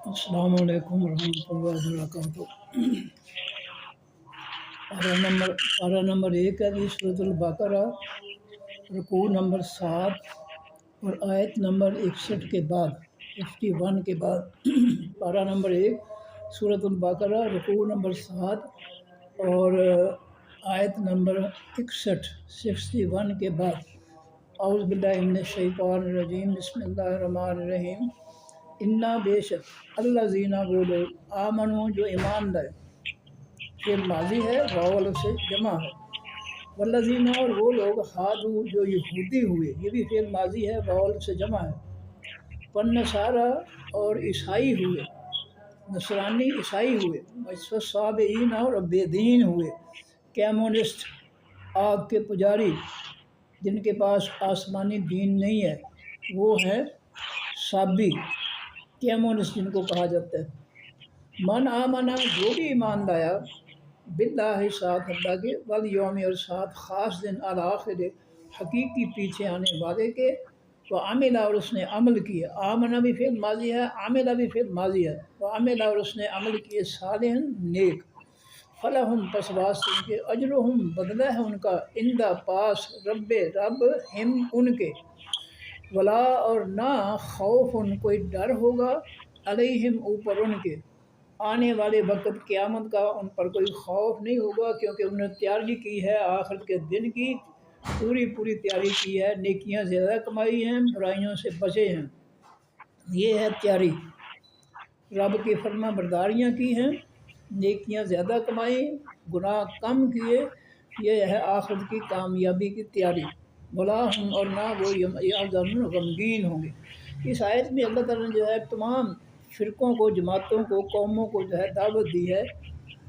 السلام علیکم ورحمۃ اللہ وبرکاتہ۔ پارہ نمبر 1 ہے سورۃ البقرہ، رکوع نمبر 7 اور آیت نمبر 61 کے بعد 51 کے بعد پارہ نمبر 1 سورۃ البقرہ، رکوع نمبر 7 اور آیت نمبر 61 کے بعد۔ اعوذ باللہ من الشیطان الرجیم، بسم اللہ الرحمن الرحیم۔ انا بے شک الذین وہ لوگ آمنو جو ایمان لائے، فعل ماضی ہے، واو سے جمع ہے، والذین اور وہ لوگ ہادو جو یہودی ہوئے، یہ بھی فعل ماضی ہے، واو سے جمع ہے، والنصارى اور عیسائی ہوئے، نصرانی عیسائی ہوئے، والصابئین اور بے دین ہوئے، کیمونسٹ آگ کے پجاری جن کے پاس آسمانی دین نہیں ہے، وہ ہے صابی، کیمونسٹ جن کو کہا جاتا ہے۔ من آمنا جو بھی ایمان لایا، باللہ ساتھ اللہ کے، والیوم اور ساتھ خاص دن الآخر حقیقی پیچھے آنے والے کے، وعمل اور اس نے عمل کیے، آمنا بھی فعل ماضی ہے، عمل بھی فعل ماضی ہے، وعمل اور اس نے عمل کیے صالحا نیک، فلہم پس واسطے ان کے، اجرہم بدلہ ہے ان کا، عندہ پاس، رب ہم ان کے، ولا اور نہ خوف ان کوئی ڈر ہوگا، علیہم اوپر ان کے، آنے والے وقت قیامت کا ان پر کوئی خوف نہیں ہوگا، کیونکہ انہوں نے تیاری کی ہے آخرت کے دن کی، پوری تیاری کی ہے، نیکیاں زیادہ کمائی ہیں، برائیوں سے بچے ہیں، یہ ہے تیاری، رب کی فرما برداریاں کی ہیں، نیکیاں زیادہ کمائی، گناہ کم کیے، یہ ہے آخرت کی کامیابی کی تیاری، بلا ہم اور نہ وہ یحزنون غمگین ہوں گے۔ اس آیت میں اللہ تعالیٰ نے جو ہے تمام فرقوں کو، جماعتوں کو، قوموں کو جو ہے دعوت دی ہے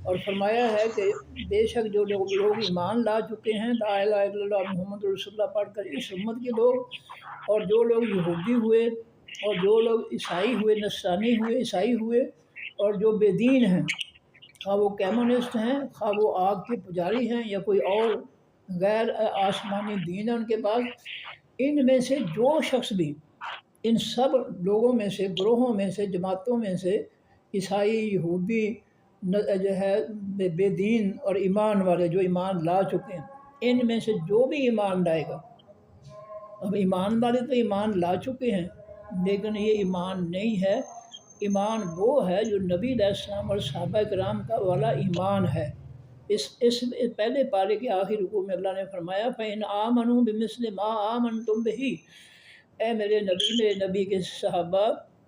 اور فرمایا ہے کہ بے شک جو لوگ ایمان لا چکے ہیں، لا الہ الا اللہ محمد رسول اللہ پڑھ کر، اس امت کے لوگ، اور جو لوگ یہودی ہوئے اور جو لوگ عیسائی ہوئے، نصرانی ہوئے، عیسائی ہوئے، اور جو بے دین ہیں، خواہ وہ کیمونسٹ ہیں، خواہ وہ آگ کے پجاری ہیں، یا کوئی اور غیر آسمانی دین ہے ان کے پاس، ان میں سے جو شخص بھی، ان سب لوگوں میں سے، گروہوں میں سے، جماعتوں میں سے، عیسائی، یہودی، جو ہے بے دین اور ایمان والے جو ایمان لا چکے ہیں، ان میں سے جو بھی ایمان لائے گا، اب ایمان والے تو ایمان لا چکے ہیں، لیکن یہ ایمان نہیں ہے، ایمان وہ ہے جو نبی علیہ السلام اور صحابہ کرام کا والا ایمان ہے۔ اس پہلے پارے کے آخری رکوع میں اللہ نے فرمایا فَإِنْ آمَنُوا بِمِثْلِ مَا آمَنْتُمْ بِهِ، اے میرے نبی کے صحابہ،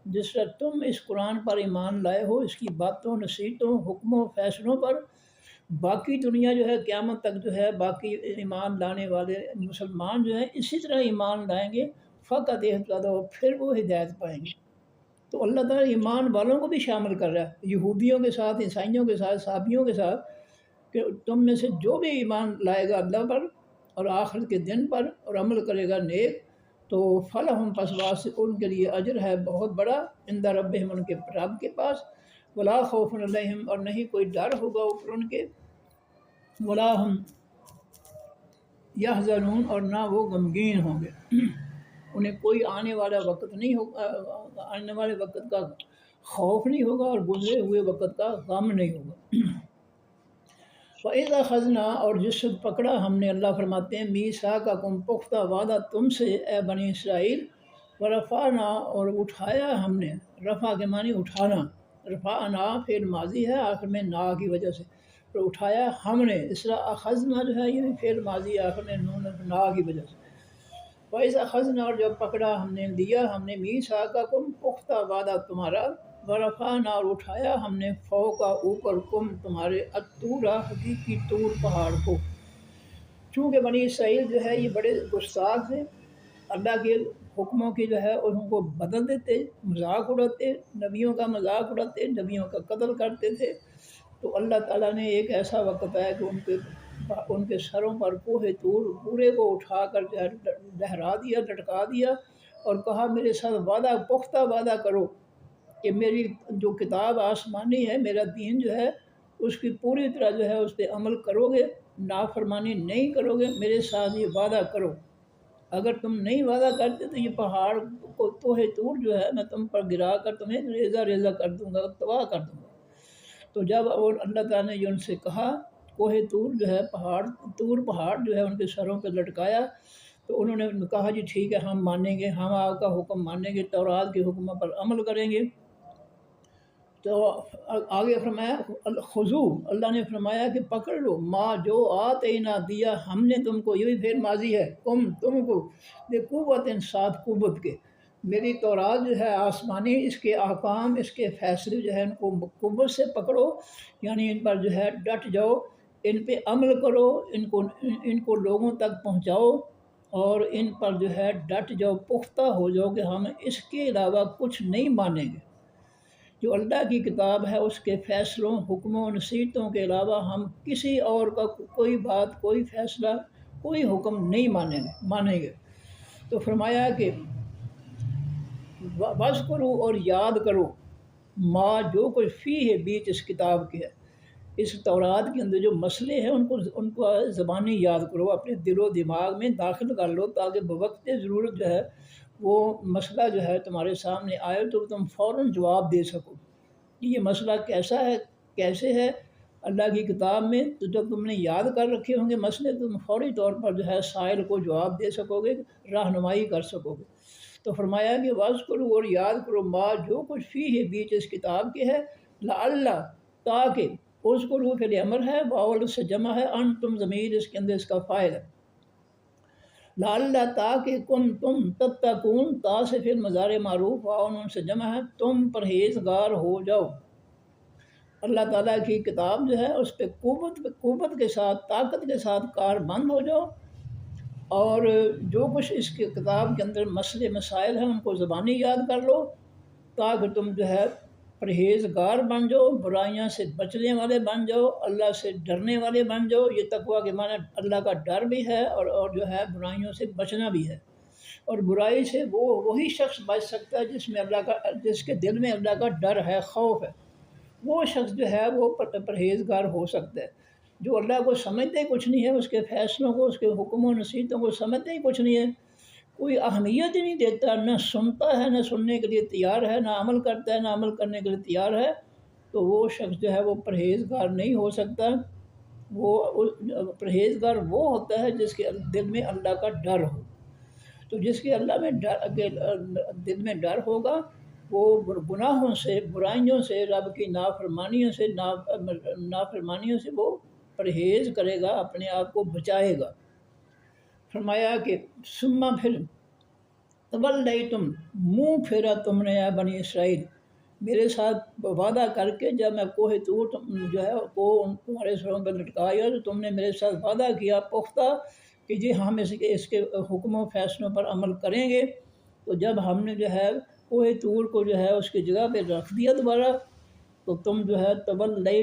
جس طرح تم اس قرآن پر ایمان لائے ہو، اس کی باتوں، نصیحتوں، حکموں، فیصلوں پر، باقی دنیا جو ہے قیامت تک جو ہے باقی ایمان لانے والے مسلمان جو ہیں اسی طرح ایمان لائیں گے، فقط اہتدوا، پھر وہ ہدایت پائیں گے۔ تو اللہ تعالیٰ ایمان والوں کو بھی شامل کر رہا ہے، یہودیوں کے ساتھ، عیسائیوں کے ساتھ، صابیوں کے ساتھ، کہ تم میں سے جو بھی ایمان لائے گا اللہ پر اور آخرت کے دن پر اور عمل کرے گا نیک، تو فلہم پس واسطے ان کے لیے اجر ہے بہت بڑا، عند ربہم ان کے رب کے پاس، ولا خوف علیہم اور نہیں کوئی ڈر ہوگا اوپر ان کے، ولا ہم یحزنون اور نہ وہ غمگین ہوں گے، انہیں کوئی آنے والا وقت نہیں ہوگا، آنے والے وقت کا خوف نہیں ہوگا اور گزرے ہوئے وقت کا غم نہیں ہوگا۔ وَإِذَا أَخَذْنَا اور جس وقت پکڑا ہم نے، اللہ فرماتے ہیں، مِيثَاقَكُمْ پختہ وعدہ تم سے، اے بنی اسرائیل، وَرَفَعْنَا اور اٹھایا ہم نے، رفع کے معنی اٹھانا، رفعنا فعل ماضی ہے، آخر میں نا کی وجہ سے، تو اٹھایا ہم نے، اس طرح اخذنا جو ہے یہ بھی فعل ماضی ہے، آخر میں نون نا کی وجہ سے۔ وَإِذَا أَخَذْنَا اور جب پکڑا ہم نے، لیا ہم نے، مِيثَاقَكُمْ پختہ وعدہ تمہارا، ورفعنا اور اٹھایا ہم نے، فوقا اوپر، کم تمہارے، الطور حقیقی طور پہاڑ کو۔ چونکہ بنی اسرائیل جو ہے یہ بڑے گستاخ تھے، اللہ کے حکموں کی جو ہے ان کو بدل دیتے، مذاق اڑاتے، نبیوں کا مذاق اڑاتے، نبیوں کا قتل کرتے تھے، تو اللہ تعالیٰ نے ایک ایسا وقت ہے کہ ان کے سروں پر کوہ طور پورے کو اٹھا کر جو ہے لہرا دیا، لٹکا دیا، اور کہا میرے ساتھ وعدہ، پختہ وعدہ کرو کہ میری جو کتاب آسمانی ہے، میرا دین جو ہے، اس کی پوری طرح جو ہے اس پہ عمل کرو گے، نافرمانی نہیں کرو گے، میرے ساتھ یہ وعدہ کرو۔ اگر تم نہیں وعدہ کرتے تو یہ پہاڑ کو توہ طور جو ہے میں تم پر گرا کر تمہیں ریزہ ریزہ کر دوں گا، تباہ کر دوں گا۔ تو جب اور اللہ تعالیٰ نے یہ ان سے کہا، کوہ طور جو ہے طور پہاڑ جو ہے ان کے سروں پہ لٹکایا، تو انہوں نے کہا جی ٹھیک ہے ہم مانیں گے، ہم آپ کا حکم مانیں گے، تورات کے حکموں پر عمل کریں گے۔ تو آگے فرمایا خذو، اللہ نے فرمایا کہ پکڑ لو، ما جو آتینا دیا ہم نے تم کو، یہ بھی پھر ماضی ہے، تم کو بے قوت ساتھ قوت کے، میری تورات جو ہے آسمانی، اس کے احکام، اس کے فیصلے جو ہے ان کو قوت سے پکڑو، یعنی ان پر جو ہے ڈٹ جاؤ، ان پہ عمل کرو، ان کو لوگوں تک پہنچاؤ، اور ان پر جو ہے ڈٹ جاؤ، پختہ ہو جاؤ کہ ہم اس کے علاوہ کچھ نہیں مانیں گے۔ جو اللہ کی کتاب ہے اس کے فیصلوں، حکموں، نصیحتوں کے علاوہ ہم کسی اور کا کوئی بات، کوئی فیصلہ، کوئی حکم نہیں مانیں گے۔ تو فرمایا کہ بس کرو اور یاد کرو، ما جو کچھ فی ہے بیچ اس کتاب کے ہے، اس تورات کے اندر جو مسئلے ہیں ان کو زبانی یاد کرو، اپنے دل و دماغ میں داخل کر لو، تاکہ بوقت ضرورت جو ہے وہ مسئلہ جو ہے تمہارے سامنے آئے تو تم فوراً جواب دے سکو۔ یہ مسئلہ کیسا ہے، کیسے ہے اللہ کی کتاب میں، تو جب تم نے یاد کر رکھے ہوں گے مسئلے، تو تم فوری طور پر جو ہے سائل کو جواب دے سکو گے، رہنمائی کر سکو گے۔ تو فرمایا کہ واز کرو اور یاد کرو، ما جو کچھ فی ہے بیچ اس کتاب کے ہے، لعلہ تاکہ، اس کو روح فعل امر ہے، واول سے جمع ہے، ان تم ضمیر اس کے اندر اس کا فاعل ہے، لعلہ تاکہ تم تتقون، تا سے پھر مضارع معروف، واؤن ان سے جمع ہے، تم پرہیزگار ہو جاؤ۔ اللہ تعالیٰ کی کتاب جو ہے اس پہ قوت کے ساتھ، طاقت کے ساتھ کار بند ہو جاؤ، اور جو کچھ اس کی کتاب کے اندر مسئلے مسائل ہیں ان کو زبانی یاد کر لو، تاکہ تم جو ہے پرہیزگار بن جاؤ، برائیاں سے بچنے والے بن جاؤ، اللہ سے ڈرنے والے بن جاؤ۔ یہ تقویٰ کے معنی اللہ کا ڈر بھی ہے، اور جو ہے برائیوں سے بچنا بھی ہے، اور برائی سے وہی شخص بچ سکتا ہے جس کے دل میں اللہ کا ڈر ہے، خوف ہے، وہ شخص جو ہے وہ پرہیزگار ہو سکتا ہے۔ جو اللہ کو سمجھتے ہی کچھ نہیں ہے، اس کے فیصلوں کو، اس کے حکم و نصیحتوں کو سمجھتے ہی کچھ نہیں ہے، کوئی اہمیت ہی نہیں دیتا، نہ سنتا ہے، نہ سننے کے لیے تیار ہے، نہ عمل کرتا ہے، نہ عمل کرنے کے لیے تیار ہے، تو وہ شخص جو ہے وہ پرہیزگار نہیں ہو سکتا۔ وہ پرہیزگار وہ ہوتا ہے جس کے دل میں اللہ کا ڈر ہو۔ تو جس کے دل میں ڈر ہوگا، وہ گناہوں سے، برائیوں سے، رب کی نافرمانیوں سے وہ پرہیز کرے گا، اپنے آپ کو بچائے گا۔ فرمایا کہ ثم پھر تولیتم، منہ پھیرا تم نے، اے بنی اسرائیل، میرے ساتھ وعدہ کر کے جب میں کوہ طور جو ہے وہ تمہارے سروں پہ لٹکایا، تو تم نے میرے ساتھ وعدہ کیا پختہ کہ جی ہم اس کے حکم و فیصلوں پر عمل کریں گے۔ تو جب ہم نے جو ہے کوہ طور کو جو ہے اس کی جگہ پہ رکھ دیا دوبارہ، تو تم جو ہے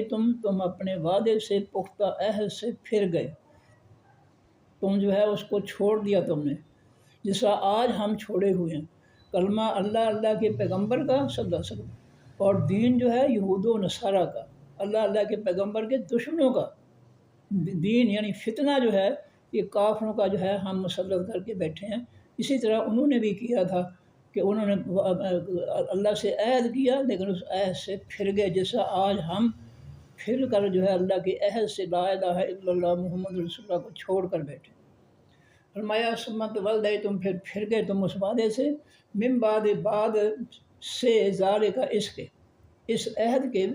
تم اپنے وعدے سے، پختہ عہد سے پھر گئے، تم جو ہے اس کو چھوڑ دیا تم نے، جس طرح آج ہم چھوڑے ہوئے ہیں کلمہ اللہ کے پیغمبر کا صلی اللہ علیہ وسلم، اور دین جو ہے یہود و نصارہ کا، اللہ کے پیغمبر کے دشمنوں کا دین، یعنی فتنہ جو ہے یہ کافروں کا جو ہے ہم مسلط کر کے بیٹھے ہیں۔ اسی طرح انہوں نے بھی کیا تھا کہ انہوں نے اللہ سے عہد کیا، لیکن اس عہد سے پھر گئے، جیسا آج ہم پھر کر جو ہے اللہ کے عہد سے، لا الہ الا اللہ محمد رسول اللہ کو چھوڑ کر بیٹھے۔ فرمایا ثم تولیتم، پھر گئے تم اس وعدے سے، من بعد سے، ذالک اس عہد کے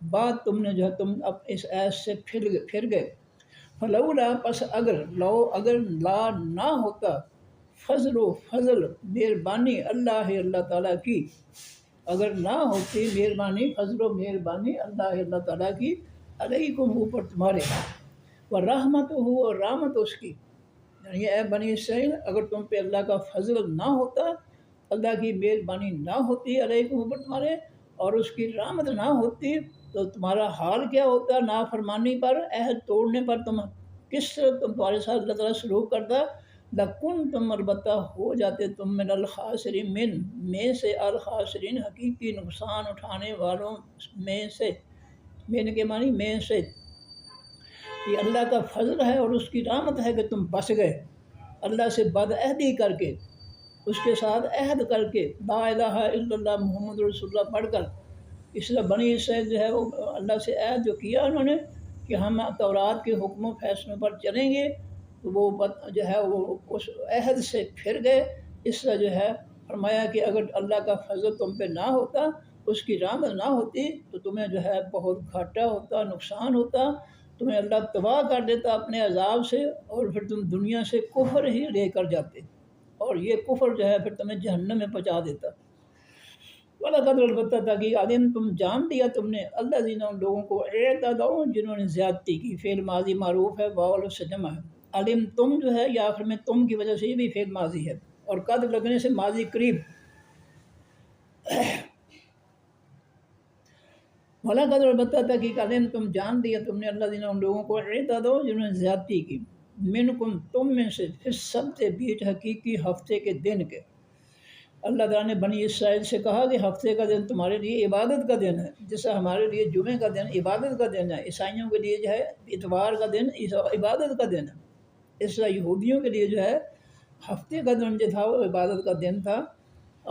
بعد تم نے جو ہے تم اب اس عہد سے پھر گئے۔ فلولا، پس اگر لا نہ ہوتا، فضل مہربانی اللہ تعالیٰ کی، اگر نہ ہوتی مہربانی، فضل و مہربانی اللہ تعالیٰ کی، علیکم اوپر تمہارے، ورحمتہ، اور رحمت اس کی، یعنی اے بنی اسرائیل اگر تم پہ اللہ کا فضل نہ ہوتا، اللہ کی مہربانی نہ ہوتی علیکم اوپر تمہارے، اور اس کی رحمت نہ ہوتی، تو تمہارا حال کیا ہوتا؟ نافرمانی پر، عہد توڑنے پر کس طرح تمہارے ساتھ اللہ تعالیٰ سلوک کرتا؟ لَكُنْتُمْ، البتہ ہو جاتے تم، من الخاسرین، میں سے، الخاسرین حقیقی نقصان اٹھانے والوں میں سے، من کے معنی میں سے، یہ اللہ کا فضل ہے اور اس کی رحمت ہے کہ تم بچ گئے۔ اللہ سے بد عہدی کر کے، اس کے ساتھ عہد کر کے لا الہ الا اللہ محمد رسول اللہ پڑھ کر، اس لیے بنی اسرائیل جو ہے وہ اللہ سے عہد جو کیا انہوں نے کہ ہم تورات کے حکم و فیصلوں پر چلیں گے، تو وہ جو ہے وہ اس عہد سے پھر گئے۔ اس لیے جو ہے فرمایا کہ اگر اللہ کا فضل تم پہ نہ ہوتا، اس کی رحمت نہ ہوتی، تو تمہیں جو ہے بہت گھاٹا ہوتا، نقصان ہوتا، تمہیں اللہ تباہ کر دیتا اپنے عذاب سے، اور پھر تم دنیا سے کفر ہی لے کر جاتے، اور یہ کفر جو ہے پھر تمہیں جہنم میں پہنچا دیتا۔ وَلَقَدْ البتہ تاکہ عالم تم جان دیا تم نے اللہ زینہ ان لوگوں کو اعتدوا جنہوں نے زیادتی کی، فعل ماضی معروف ہے، واو سے جمع ہے۔ علم تم جو ہے یا آخر میں تم کی وجہ سے یہ بھی فعل ماضی ہے، اور قد لگنے سے ماضی قریب۔ وَلَقَدْ البتہ تاکہ علم تم جان دیا تم نے اللہ زینہ ان لوگوں کو اعتدوا جنہوں نے زیادتی کی، منکم تم میں سے، پھر سبت بیچ حقیقی ہفتے کے دن کے۔ اللہ تعالیٰ نے بنی اسرائیل سے کہا کہ ہفتے کا دن تمہارے لیے عبادت کا دن ہے، جیسے ہمارے لیے جمعے کا دن عبادت کا دن ہے، عیسائیوں کے لیے جو ہے اتوار کا دن عبادت کا دن ہے، اس طرح یہودیوں کے لیے جو ہے ہفتے کا دن جو تھا وہ عبادت کا دن تھا۔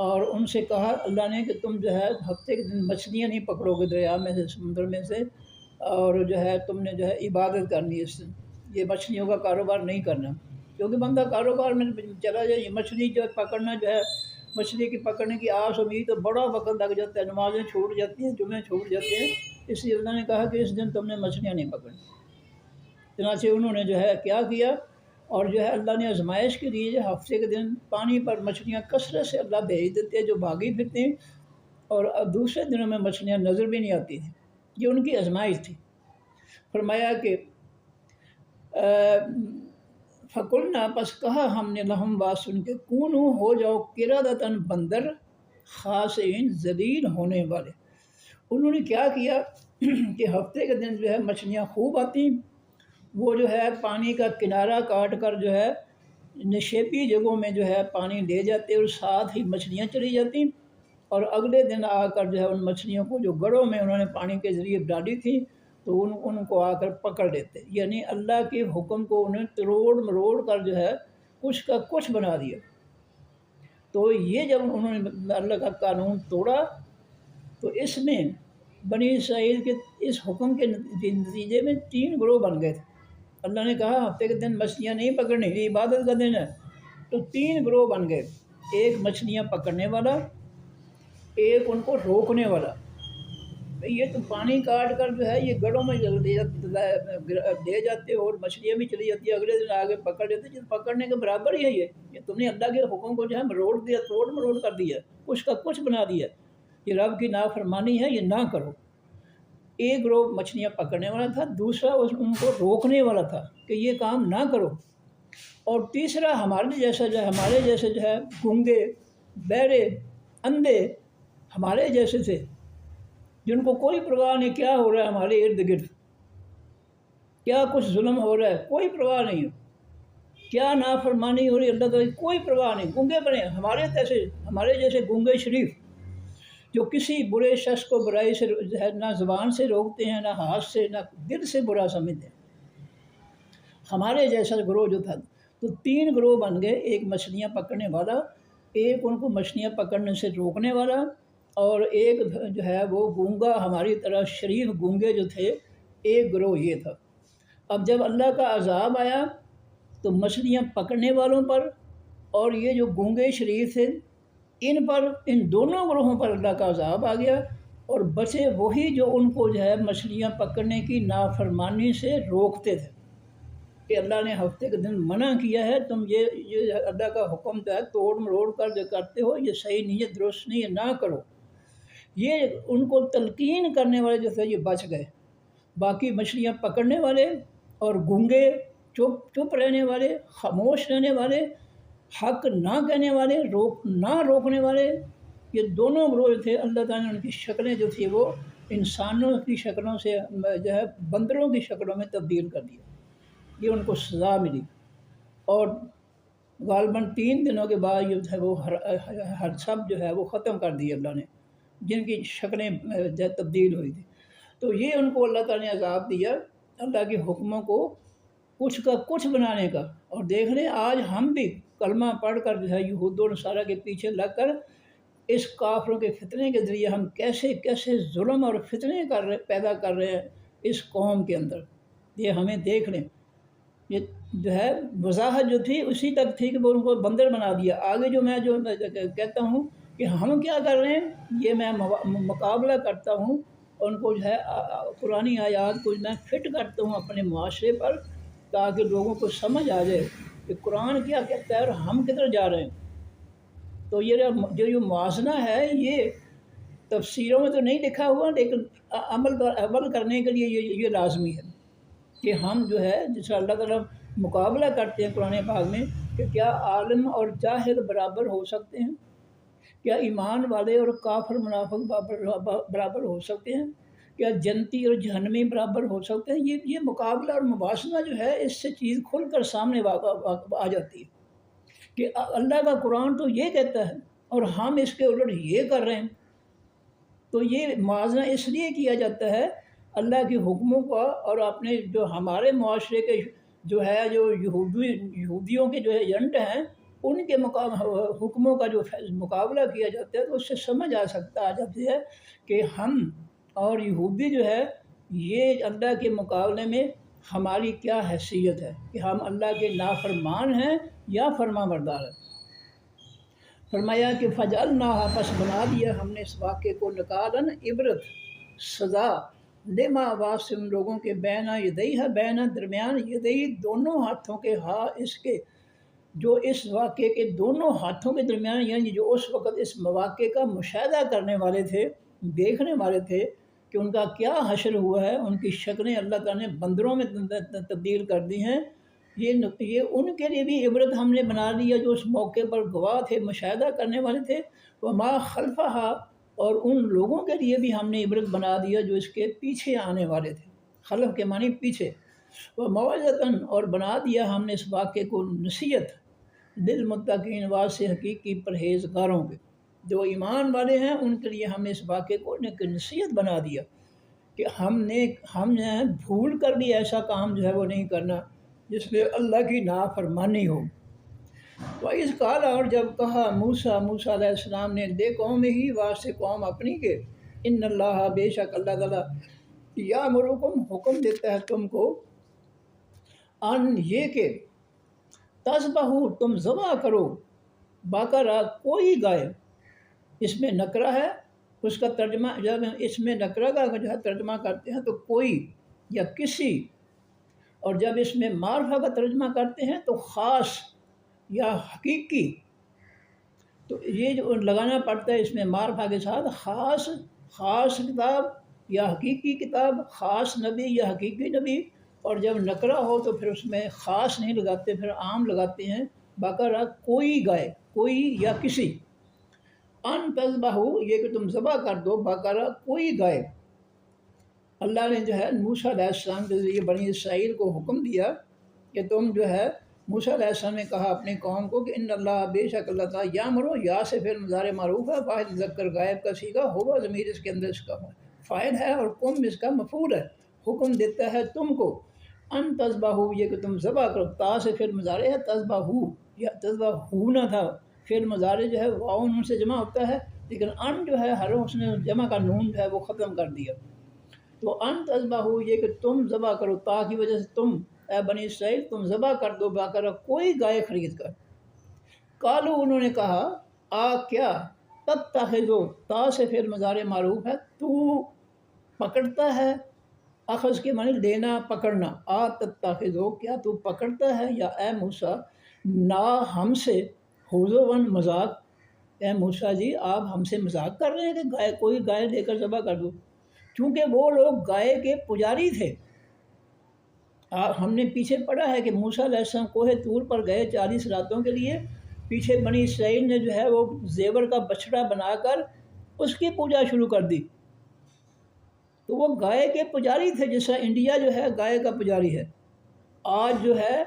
اور ان سے کہا اللہ نے کہ تم جو ہے ہفتے کے دن مچھلیاں نہیں پکڑو گے دریا میں سے، سمندر میں سے، اور جو ہے تم نے جو ہے عبادت کرنی ہے، اس دن یہ مچھلیوں کا کاروبار نہیں کرنا، کیونکہ بندہ کاروبار میں چلا جائے، یہ مچھلی جو پکڑنا جو ہے، مچھلی کی پکڑنے کی آس امید تو بڑا وقت لگ جاتا ہے، نمازیں چھوٹ جاتی ہیں، جمعے چھوٹ جاتے ہیں، اس لیے اللہ نے کہا کہ اس دن تم نے مچھلیاں نہیں پکڑنی۔ چنانچہ انہوں نے جو ہے کیا کیا، اور جو ہے اللہ نے آزمائش کے لیے جو ہفتے کے دن پانی پر مچھلیاں کثرت سے اللہ بھیج دیتے ہیں جو بھاگی پھرتی ہیں، اور دوسرے دنوں میں مچھلیاں نظر بھی نہیں آتی تھیں، یہ ان کی آزمائش تھی۔ فرمایا کہ فَقُلْنَا پس کہا ہم نے لہم بات سن کے، کونوا ہو جاؤ قردۃ بندر، خاسئین ذلیل ہونے والے۔ انہوں نے کیا کیا کہ ہفتے کے دن جو ہے مچھلیاں خوب آتی، وہ جو ہے پانی کا کنارہ کاٹ کر جو ہے نشیبی جگہوں میں جو ہے پانی لے جاتے، اور ساتھ ہی مچھلیاں چلی جاتی، اور اگلے دن آ کر جو ہے ان مچھلیوں کو جو گڑھوں میں انہوں نے پانی کے ذریعے ڈالی تھی تو ان کو آ کر پکڑ لیتے، یعنی اللہ کے حکم کو انہیں تروڑ مروڑ کر جو ہے کچھ کا کچھ بنا دیا۔ تو یہ جب انہوں نے اللہ کا قانون توڑا، تو اس میں بنی اسرائیل کے اس حکم کے نتیجے میں 3 گروہ بن گئے تھے۔ اللہ نے کہا ہفتے کے دن مچھلیاں نہیں پکڑنی، یہ عبادت کا دن ہے، تو 3 گروہ بن گئے، ایک مچھلیاں پکڑنے والا، ایک ان کو روکنے والا، یہ تو پانی کاٹ کر جو ہے یہ گڑھوں میں لے جاتے اور مچھلیاں بھی چلی جاتی ہے، اگلے دن آگے پکڑ لیتے، جس پکڑنے کے برابر ہی ہے یہ تم نے اللہ کے حکم کو جو ہے مروڑ دیا، توڑ مروڑ کر دیا، کچھ کا کچھ بنا دیا، یہ رب کی نافرمانی ہے، یہ نہ کرو۔ ایک گروہ مچھلیاں پکڑنے والا تھا، دوسرا ان کو روکنے والا تھا کہ یہ کام نہ کرو، اور تیسرا ہمارے جیسے جو ہے گونگے، بہرے، اندھے ہمارے جیسے تھے، جن کو کوئی پرواہ نہیں کیا ہو رہا ہے ہمارے ارد گرد، کیا کچھ ظلم ہو رہا ہے، کوئی پرواہ نہیں، کیا نافرمانی ہو رہی ہے اللہ تعالیٰ کی، کوئی پرواہ نہیں، گونگے بنے ہمارے جیسے گونگے شریف، جو کسی برے شخص کو برائی سے نہ زبان سے روکتے ہیں، نہ ہاتھ سے، نہ دل سے برا سمجھتے ہیں، ہمارے جیسا گروہ جو تھا۔ تو 3 گروہ بن گئے، ایک مچھلیاں پکڑنے والا، ایک ان کو مچھلیاں پکڑنے سے روکنے والا، اور ایک جو ہے وہ گونگا، ہماری طرح شریف گونگے جو تھے، ایک گروہ یہ تھا۔ اب جب اللہ کا عذاب آیا تو مچھلیاں پکڑنے والوں پر اور یہ جو گونگے شریف تھے ان پر، ان دونوں گروہوں پر اللہ کا عذاب آ گیا، اور بچے وہی جو ان کو جو ہے مچھلیاں پکڑنے کی نافرمانی سے روکتے تھے کہ اللہ نے ہفتے کے دن منع کیا ہے، تم یہ اللہ کا حکم جو ہے توڑ مروڑ کر جو کرتے ہو یہ صحیح نہیں ہے، درست نہیں ہے، نہ کرو۔ یہ ان کو تلقین کرنے والے جو تھے یہ بچ گئے، باقی مچھلیاں پکڑنے والے اور گونگے، چپ رہنے والے، خاموش رہنے والے، حق نہ کہنے والے، نہ روکنے والے، یہ دونوں گروہ جو تھے اللہ تعالیٰ نے ان کی شکلیں جو تھی وہ انسانوں کی شکلوں سے جو ہے بندروں کی شکلوں میں تبدیل کر دیا، یہ ان کو سزا ملی، اور غالباً 3 دنوں کے بعد یہ جو ہے وہ ہر سب جو ہے وہ ختم کر دی اللہ نے، جن کی شکلیں تبدیل ہوئی تھی۔ تو یہ ان کو اللہ تعالیٰ نے عذاب دیا، اللہ کے حکموں کو کچھ کا کچھ بنانے کا۔ اور دیکھ لیں آج ہم بھی کلمہ پڑھ کر جو ہے یہود و نصارہ کے پیچھے لگ کر اس کافروں کے فتنے کے ذریعے ہم کیسے کیسے ظلم اور فتنے پیدا کر رہے ہیں اس قوم کے اندر، یہ ہمیں دیکھ لیں۔ یہ جو ہے وضاحت جو تھی اسی تک تھی کہ وہ ان کو بندر بنا دیا۔ آگے جو میں کہتا ہوں کہ ہم کیا کر رہے ہیں، یہ میں مقابلہ کرتا ہوں، ان کو جو ہے قرآن آیات کو میں فٹ کرتا ہوں اپنے معاشرے پر، تاکہ لوگوں کو سمجھ آ جائے کہ قرآن کیا کہتا ہے اور ہم کدھر جا رہے ہیں۔ تو یہ جو موازنہ ہے یہ تفسیروں میں تو نہیں لکھا ہوا، لیکن عمل کرنے کے لیے یہ لازمی ہے کہ ہم جو ہے جس کا اللہ تعالیٰ مقابلہ کرتے ہیں قرآن پاک میں کہ کیا عالم اور جاہل برابر ہو سکتے ہیں، کیا ایمان والے اور کافر منافق برابر ہو سکتے ہیں، کیا جنتی اور جہنمی برابر ہو سکتے ہیں۔ یہ مقابلہ اور موازنہ جو ہے اس سے چیز کھل کر سامنے آ جاتی ہے کہ اللہ کا قرآن تو یہ کہتا ہے اور ہم اس کے الٹ یہ کر رہے ہیں۔ تو یہ موازنہ اس لیے کیا جاتا ہے اللہ کے حکموں کا اور اپنے جو ہمارے معاشرے کے جو ہے جو یہودیوں کے جو ایجنٹ ہیں ان کے حکموں کا جو مقابلہ کیا جاتا ہے، تو اس سے سمجھ آ جاتی ہے کہ ہم اور یہودی جو ہے یہ اللہ کے مقابلے میں ہماری کیا حیثیت ہے، کہ ہم اللہ کے نافرمان ہیں یا فرما بردار ہیں۔ فرمایا کہ فجعلناہا، پس بنا دیا ہم نے اس واقعے کو نکالن عبرت سزا لما واسطے ان لوگوں کے بینا یدیہا، بینا درمیان یدئی دونوں ہاتھوں کے، اس کے جو اس واقعے کے دونوں ہاتھوں کے درمیان، یعنی جو اس وقت اس مواقع کا مشاہدہ کرنے والے تھے، دیکھنے والے تھے کہ ان کا کیا حشر ہوا ہے، ان کی شکلیں اللہ تعالیٰ نے بندروں میں تبدیل کر دی ہیں، یہ ان کے لیے بھی عبرت ہم نے بنا لیا جو اس موقع پر گواہ تھے، مشاہدہ کرنے والے تھے۔ وما خلفہا، اور ان لوگوں کے لیے بھی ہم نے عبرت بنا دیا جو اس کے پیچھے آنے والے تھے، خلف کے معنی پیچھے۔ وموعظۃ، اور بنا دیا ہم نے اس واقعے کو نصیحت للمتقین، واسطے حقیقی پرہیزگاروں کے، جو ایمان والے ہیں ان کے لیے ہم نے اس واقعے کو نصیحت بنا دیا کہ ہم نے بھول کر بھی ایسا کام جو ہے وہ نہیں کرنا جس میں اللہ کی نافرمانی ہو۔ وَإِذْ قَالَ، اور جب کہا موسیٰ علیہ السلام نے، دے قوم ہی، واسطے قوم اپنی کے، ان اللہ، بے شک اللہ تعالیٰ، یامرکم، حکم دیتا ہے تم کو، ان یہ کہ تذبحوا، تم ذبح کرو، بقرہ، کوئی گائے۔ اس میں نکرہ ہے، اس کا ترجمہ جب اس میں نکرہ کا جو ہے ترجمہ کرتے ہیں تو کوئی یا کسی، اور جب اس میں معرفہ کا ترجمہ کرتے ہیں تو خاص یا حقیقی، تو یہ جو لگانا پڑتا ہے اس میں معرفہ کے ساتھ، خاص کتاب یا حقیقی کتاب، خاص نبی یا حقیقی نبی۔ اور جب نکرہ ہو تو پھر اس میں خاص نہیں لگاتے، پھر عام لگاتے ہیں، بقرہ، کوئی گائے، کوئی یا کسی، ان تذبحوا، یہ کہ تم ذبح کر دو، بقرہ، کوئی گائے۔ اللہ نے جو ہے موسیٰ علیہ السلام کے ذریعے بنی اسرائیل کو حکم دیا کہ تم جو ہے، موسیٰ علیہ السلام نے کہا اپنے قوم کو کہ ان اللہ، بے شک اللہ تعالیٰ، یامرو، یا سے پھر مضارع معروف ہے، واحد مذکر غائب کا صیغہ، ہوا ضمیر اس کے اندر اس کا فاعل ہے اور کم اس کا مفعول ہے، حکم دیتا ہے تم کو، ان تذبحوا، یہ کہ تم ذبح کرو، تا سے پھر مضارع ہے، تذبحوا یا تذبحون تھا، پھر مضارع جو ہے واؤ نون سے جمع ہوتا ہے، لیکن ان جو ہے ہر اس نے جمع کا نون جو ہے وہ ختم کر دیا، تو ان تذبحوا، یہ کہ تم ذبح کرو، تا کی وجہ سے تم، اے بنی اسرائیل، تم ذبح کر دو، بقرہ، کوئی گائے خرید کر۔ قالو، انہوں نے کہا، کیا، تتخذو، تا سے پھر مضارع معروف ہے، تو پکڑتا ہے، اخذ کے معنی لینا، پکڑنا، تتخذو، کیا تو پکڑتا ہے، یا اے موسیٰ، نا ہم سے، ہزواً، مذاق، اے موسیٰ جی آپ ہم سے مذاق کر رہے ہیں کہ کوئی گائے لے کر ذبح کر دو، کیونکہ وہ لوگ گائے کے پجاری تھے۔ ہم نے پیچھے پڑھا ہے کہ موسیٰ علیہ السلام کوہ طور پر گئے 40 راتوں کے لیے، پیچھے بنی اسرائیل نے جو ہے وہ زیور کا بچڑا بنا کر اس کی پوجا شروع کر دی، تو وہ گائے کے پجاری تھے، جیسا انڈیا جو ہے گائے کا پجاری ہے۔ آج جو ہے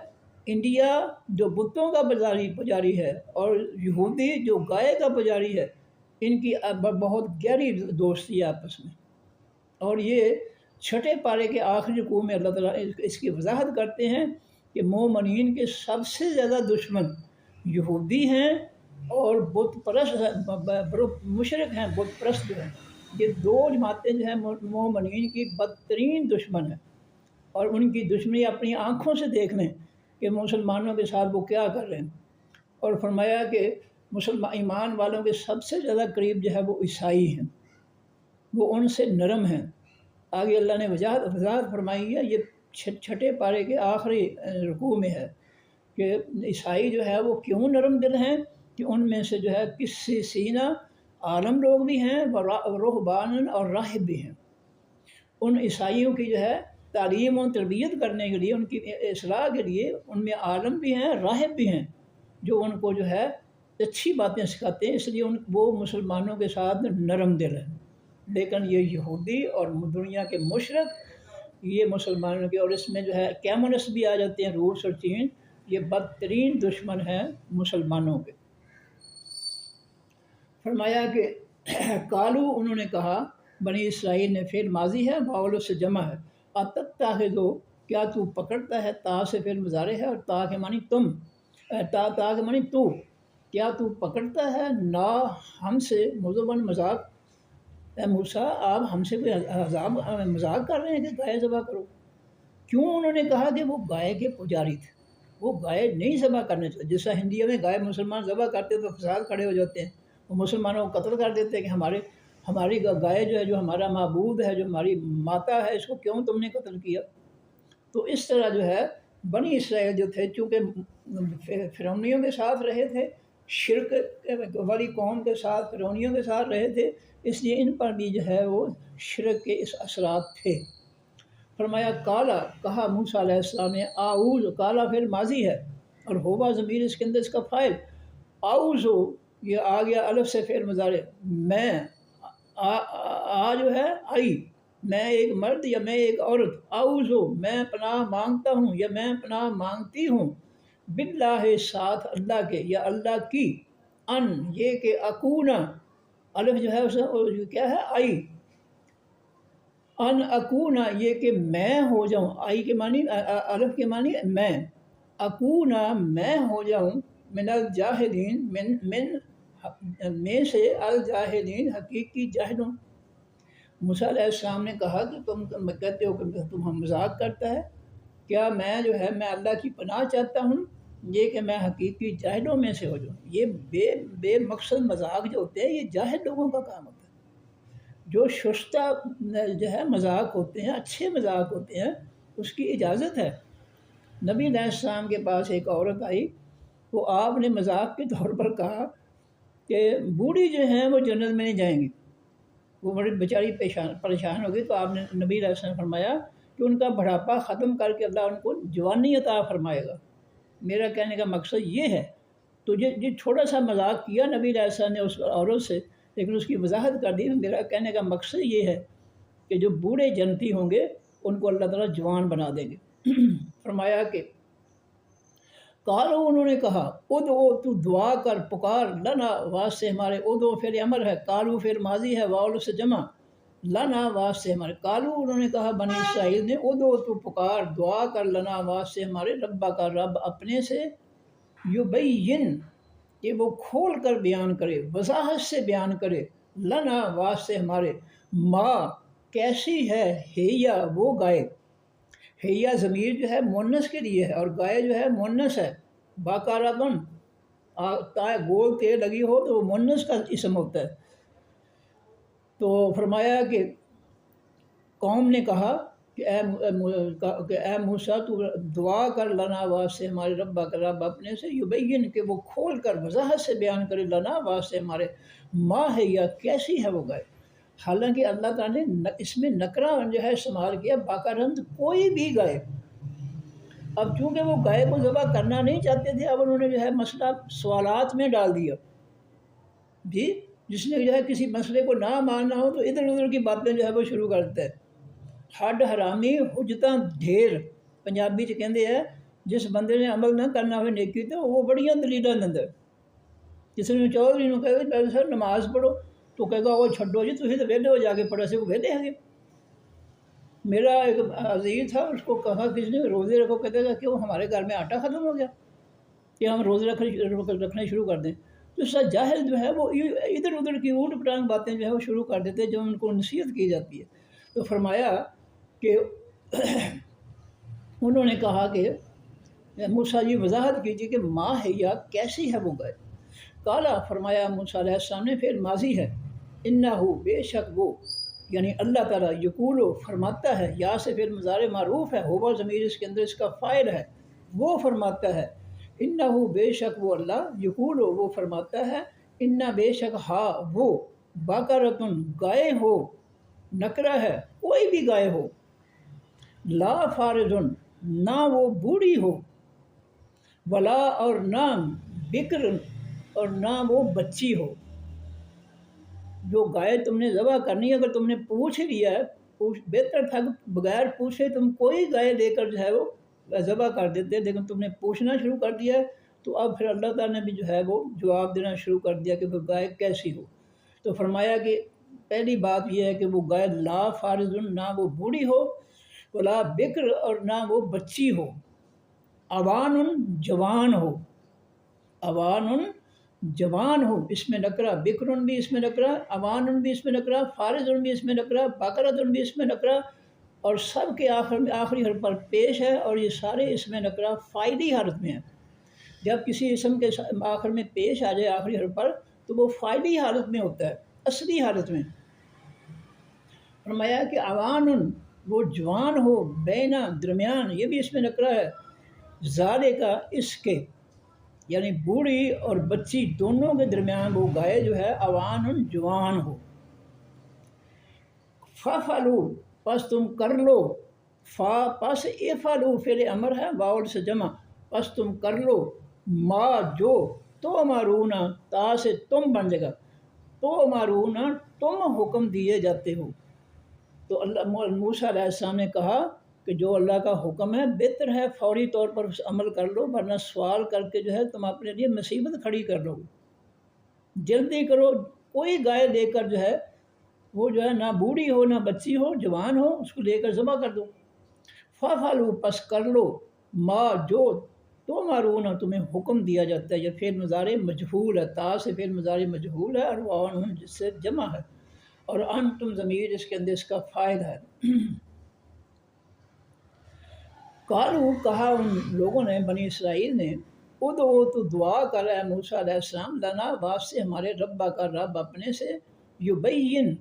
انڈیا جو بتوں کا پجاری ہے اور یہودی جو گائے کا پجاری ہے، ان کی بہت گہری دوستی ہے آپس میں، اور یہ چھٹے پارے کے آخری رکوع میں اللہ تعالیٰ اس کی وضاحت کرتے ہیں کہ مومنین کے سب سے زیادہ دشمن یہودی ہیں اور بت پرست مشرک ہیں، بت پرست جو ہیں۔ یہ دو جماعتیں جو ہیں مومنین کی بدترین دشمن ہیں، اور ان کی دشمنی اپنی آنکھوں سے دیکھ لیں کہ مسلمانوں کے ساتھ وہ کیا کر رہے ہیں۔ اور فرمایا کہ ایمان والوں کے سب سے زیادہ قریب جو ہے وہ عیسائی ہیں، وہ ان سے نرم ہیں۔ آگے اللہ نے وضاحت فرمائی ہے، یہ چھٹے پارے کے آخری رکوع میں ہے کہ عیسائی جو ہے وہ کیوں نرم دل ہیں، کہ ان میں سے جو ہے کسی سینہ عالم لوگ بھی ہیں، رہبان اور راہب بھی ہیں۔ ان عیسائیوں کی جو ہے تعلیم و تربیت کرنے کے لیے، ان کی اصلاح کے لیے ان میں عالم بھی ہیں، راہب بھی ہیں، جو ان کو جو ہے اچھی باتیں سکھاتے ہیں، اس لیے وہ مسلمانوں کے ساتھ نرم دل ہیں۔ لیکن یہ یہودی اور دنیا کے مشرک یہ مسلمانوں کے، اور اس میں جو ہے کیمونسٹ بھی آ جاتے ہیں، روس اور چین، یہ بدترین دشمن ہیں مسلمانوں کے۔ فرمایا کہ کالو انہوں نے کہا، بنی اسرائیل نے، فعل ماضی ہے، واول سے جمع ہے، اتتخذو کیا تو پکڑتا ہے، تا سے فعل مضارع ہے اور تا کے معنی تم، تا کے معنی تو، کیا تو پکڑتا ہے نا ہم سے مذبن مذاق، اے موسیٰ آپ ہم سے کوئی مذاق کر رہے ہیں کہ گائے ذبح کرو۔ کیوں انہوں نے کہا کہ وہ گائے کے پجاری تھے، وہ گائے نہیں ذبح کرنے چاہتے۔ جیسا ہندیوں میں گائے مسلمان ذبح کرتے تو فساد کھڑے ہو جاتے ہیں، وہ مسلمانوں کو قتل کر دیتے ہیں کہ ہماری گائے جو ہے، جو ہمارا معبود ہے، جو ہماری ماتا ہے، اس کو کیوں تم نے قتل کیا۔ تو اس طرح جو ہے بنی اسرائیل جو تھے، چونکہ فرعونیوں کے ساتھ رہے تھے، شرک والی قوم کے ساتھ، فرعونیوں کے ساتھ رہے تھے، اس لیے ان پر بھی جو ہے وہ شرک کے اس اثرات تھے۔ فرمایا کالا کہا موسیٰ علیہ السلام نے، آؤز، کالا پھر ماضی ہے اور ہوبا ضمیر اس کے اندر اس کا فاعل، آؤز یہ آ گیا الف سے فعل مضارع، میں آ جو ہے آئی، میں ایک مرد یا میں ایک عورت، اعوذ میں پناہ مانگتا ہوں یا میں پناہ مانگتی ہوں، باللہ ساتھ اللہ کے یا اللہ کی، ان یہ کہ اکون، الف جو ہے اس کیا ہے آئی، ان اکون یہ کہ میں ہو جاؤں، آئی کے معنی الف کے معنی میں، اکون میں ہو جاؤں، من الجاہلین میں سے، الجاہلین حقیقی جاہلوں۔ موسیٰ علیہ السلام نے کہا کہ تم کہتے ہو کہ تم ہم مذاق کرتا ہے، کیا میں جو ہے میں اللہ کی پناہ چاہتا ہوں یہ کہ میں حقیقی جاہلوں میں سے ہو جاؤں۔ یہ بے مقصد مذاق جو ہوتے ہیں یہ جاہل لوگوں کا کام ہوتا ہے۔ جو شستہ جو ہے مذاق ہوتے ہیں، اچھے مذاق ہوتے ہیں، اس کی اجازت ہے۔ نبی علیہ السلام کے پاس ایک عورت آئی، وہ آپ نے مذاق کے طور پر کہا کہ بوڑھی جو ہیں وہ جنت میں نہیں جائیں گی، وہ بڑی بیچاری پریشان ہو گئی، تو آپ نے نبی علیہ السلام نے فرمایا کہ ان کا بڑھاپا ختم کر کے اللہ ان کو جوانی عطا فرمائے گا۔ میرا کہنے کا مقصد یہ ہے، تو یہ چھوٹا سا مذاق کیا نبی علیہ السلام نے اس عورت سے، لیکن اس کی وضاحت کر دی۔ میرا کہنے کا مقصد یہ ہے کہ جو بوڑھے جنتی ہوں گے ان کو اللہ تعالیٰ جوان بنا دیں گے۔ فرمایا کہ کالو انہوں نے کہا، ادعو تو دعا کر، پکار، لنا واسطے ہمارے، ادعو فعل امر ہے، کالو فعل ماضی ہے، واول سے جمع، لنا واسطے ہمارے، کالو انہوں نے کہا بنی اسرائیل نے، ادعو تو پکار، دعا کر، لنا واسطے ہمارے، ربا کا رب اپنے سے، یبین کہ وہ کھول کر بیان کرے، وضاحت سے بیان کرے، لنا واسطے ہمارے، ما کیسی ہے، ہیا وہ گائے، ہیا ضمیر جو ہے مونس کے لیے ہے اور گائے جو ہے مونس ہے، باقاراتن گول تے لگی ہو تو وہ مونس کا اسم ہوتا ہے۔ تو فرمایا کہ قوم نے کہا کہ اے موسیٰ تو دعا کر، لنا واسطے ہمارے، ربا کا رب اپنے سے، یبین کہ وہ کھول کر وضاحت سے بیان کرے، لنا واسطے ہمارے، ما ہے یا کیسی ہے وہ گائے۔ حالانکہ اللہ تعالیٰ نے اس میں نکرہ جو ہے استعمال کیا، باقارند کوئی بھی گائے۔ اب چونکہ وہ گائے کو ذبح کرنا نہیں چاہتے تھے، اب انہوں نے جو ہے مسئلہ سوالات میں ڈال دیا جی، جس نے جو ہے کسی مسئلے کو نہ ماننا ہو تو ادھر ادھر کی باتیں جو ہے وہ شروع کرتا ہے۔ ہڈ حرامی حجتاں ڈھیر، پنجابی چ کہندے ہیں جس بندے نے عمل نہ کرنا ہوئے نیکی تو وہ بڑیاں دلیلاں دیندا ہے۔ کسی نے چودھری نو کہے کہ سر نماز پڑھو تو کہے گا وہ چھڈو جی، تسی تو ویلے ہو جا کے پڑھو، سی وہ ویلے ہیں۔ میرا ایک عزیز تھا، اس کو کہا کس نے روزے رکھو، کہتے تھا کہ وہ ہمارے گھر میں آٹا ختم ہو گیا کہ ہم روزے رکھنے شروع کر دیں۔ تو سچ جاہل جو ہے وہ ادھر ادھر کی اوٹ پٹانگ باتیں جو ہے وہ شروع کر دیتے جو ان کو نصیحت کی جاتی ہے۔ تو فرمایا کہ انہوں نے کہا کہ موسیٰ جی وضاحت کیجیے کہ ما ہیا کیسی ہے وہ گائے؟ کالا فرمایا موسیٰ علیہ السلام نے پھر ماضی ہے، انہو بے شک وہ، یعنی اللہ تعالیٰ یقولو فرماتا ہے، یا سے پھر مضارع معروف ہے، ہوا ضمیر اس کے اندر اس کا فاعل ہے، وہ فرماتا ہے، انہو بے شک وہ اللہ، یقولو وہ فرماتا ہے، انہ بے شک ہا وہ، باقرتن گائے ہو، نکرہ ہے کوئی بھی گائے ہو، لا فارضن نہ وہ بوڑھی ہو، ولا اور نہ بکر اور نہ وہ بچی ہو۔ جو گائے تم نے ذبح کرنی ہے، اگر تم نے پوچھ لیا ہے، بہتر تھا کہ بغیر پوچھے تم کوئی گائے لے کر جو ہے وہ ذبح کر دیتے، لیکن تم نے پوچھنا شروع کر دیا ہے، تو اب پھر اللہ تعالیٰ نے بھی جو ہے وہ جواب دینا شروع کر دیا کہ وہ گائے کیسی ہو۔ تو فرمایا کہ پہلی بات یہ ہے کہ وہ گائے لا فارضن نہ وہ بوڑھی ہو، ولا بکر اور نہ وہ بچی ہو، اوان جوان ہو، اوان جوان ہو، اس میں نکرہ، بکرن بھی اس میں نکرہ، اوان بھی اس میں نکرہ، فارضن بھی اس میں نکرہ، بقرتن بھی اس میں نکرہ، اور سب کے آخری حرف پر پیش ہے، اور یہ سارے اس میں نکرہ فاعلی حالت میں ہیں۔ جب کسی اسم کے آخر میں پیش آ جائے آخری حرف پر تو وہ فاعلی حالت میں ہوتا ہے، اصلی حالت میں۔ فرمایا کہ اوان وہ جوان ہو، بینا درمیان، یہ بھی اس میں نکرہ ہے، زالے کا اس کے، یعنی بوڑھی اور بچی دونوں کے درمیان وہ گائے جو ہے اوان جوان ہو۔ فَفَعَلُوا پس تم کر لو، فا پس افعلوا فعل امر ہے واؤ سے جمع، پس تم کر لو، ما جو، تو مارونا تا سے تم بن جائے گا، تو مارونا تم حکم دیے جاتے ہو۔ تو اللہ موسیٰ علیہ السلام نے کہا کہ جو اللہ کا حکم ہے بہتر ہے فوری طور پر اس عمل کر لو، ورنہ سوال کر کے جو ہے تم اپنے لیے مصیبت کھڑی کر لو، جلدی کرو، کوئی گائے لے کر جو ہے وہ جو ہے نہ بوڑھی ہو نہ بچی ہو، جوان ہو، اس کو لے کر ذبح کر دو۔ فَفَعَلُوا پس کر لو، ما جو، تو مارون تمہیں حکم دیا جاتا ہے، یہ فعل مضارع مجہول ہے، تا سے فعل مضارع مجہول ہے، اور وَأَنْهُمْ جس سے جمع ہے، اور انتم ضمیر اس کے اندر اس کا فاعل ہے۔ قالوا کہا ان لوگوں نے، بنی اسرائیل نے، ادعو تو دعا کر رہا ہے موسیٰ علیہ السلام، لنا واسطے ہمارے ربا کا رب اپنے سے، یبین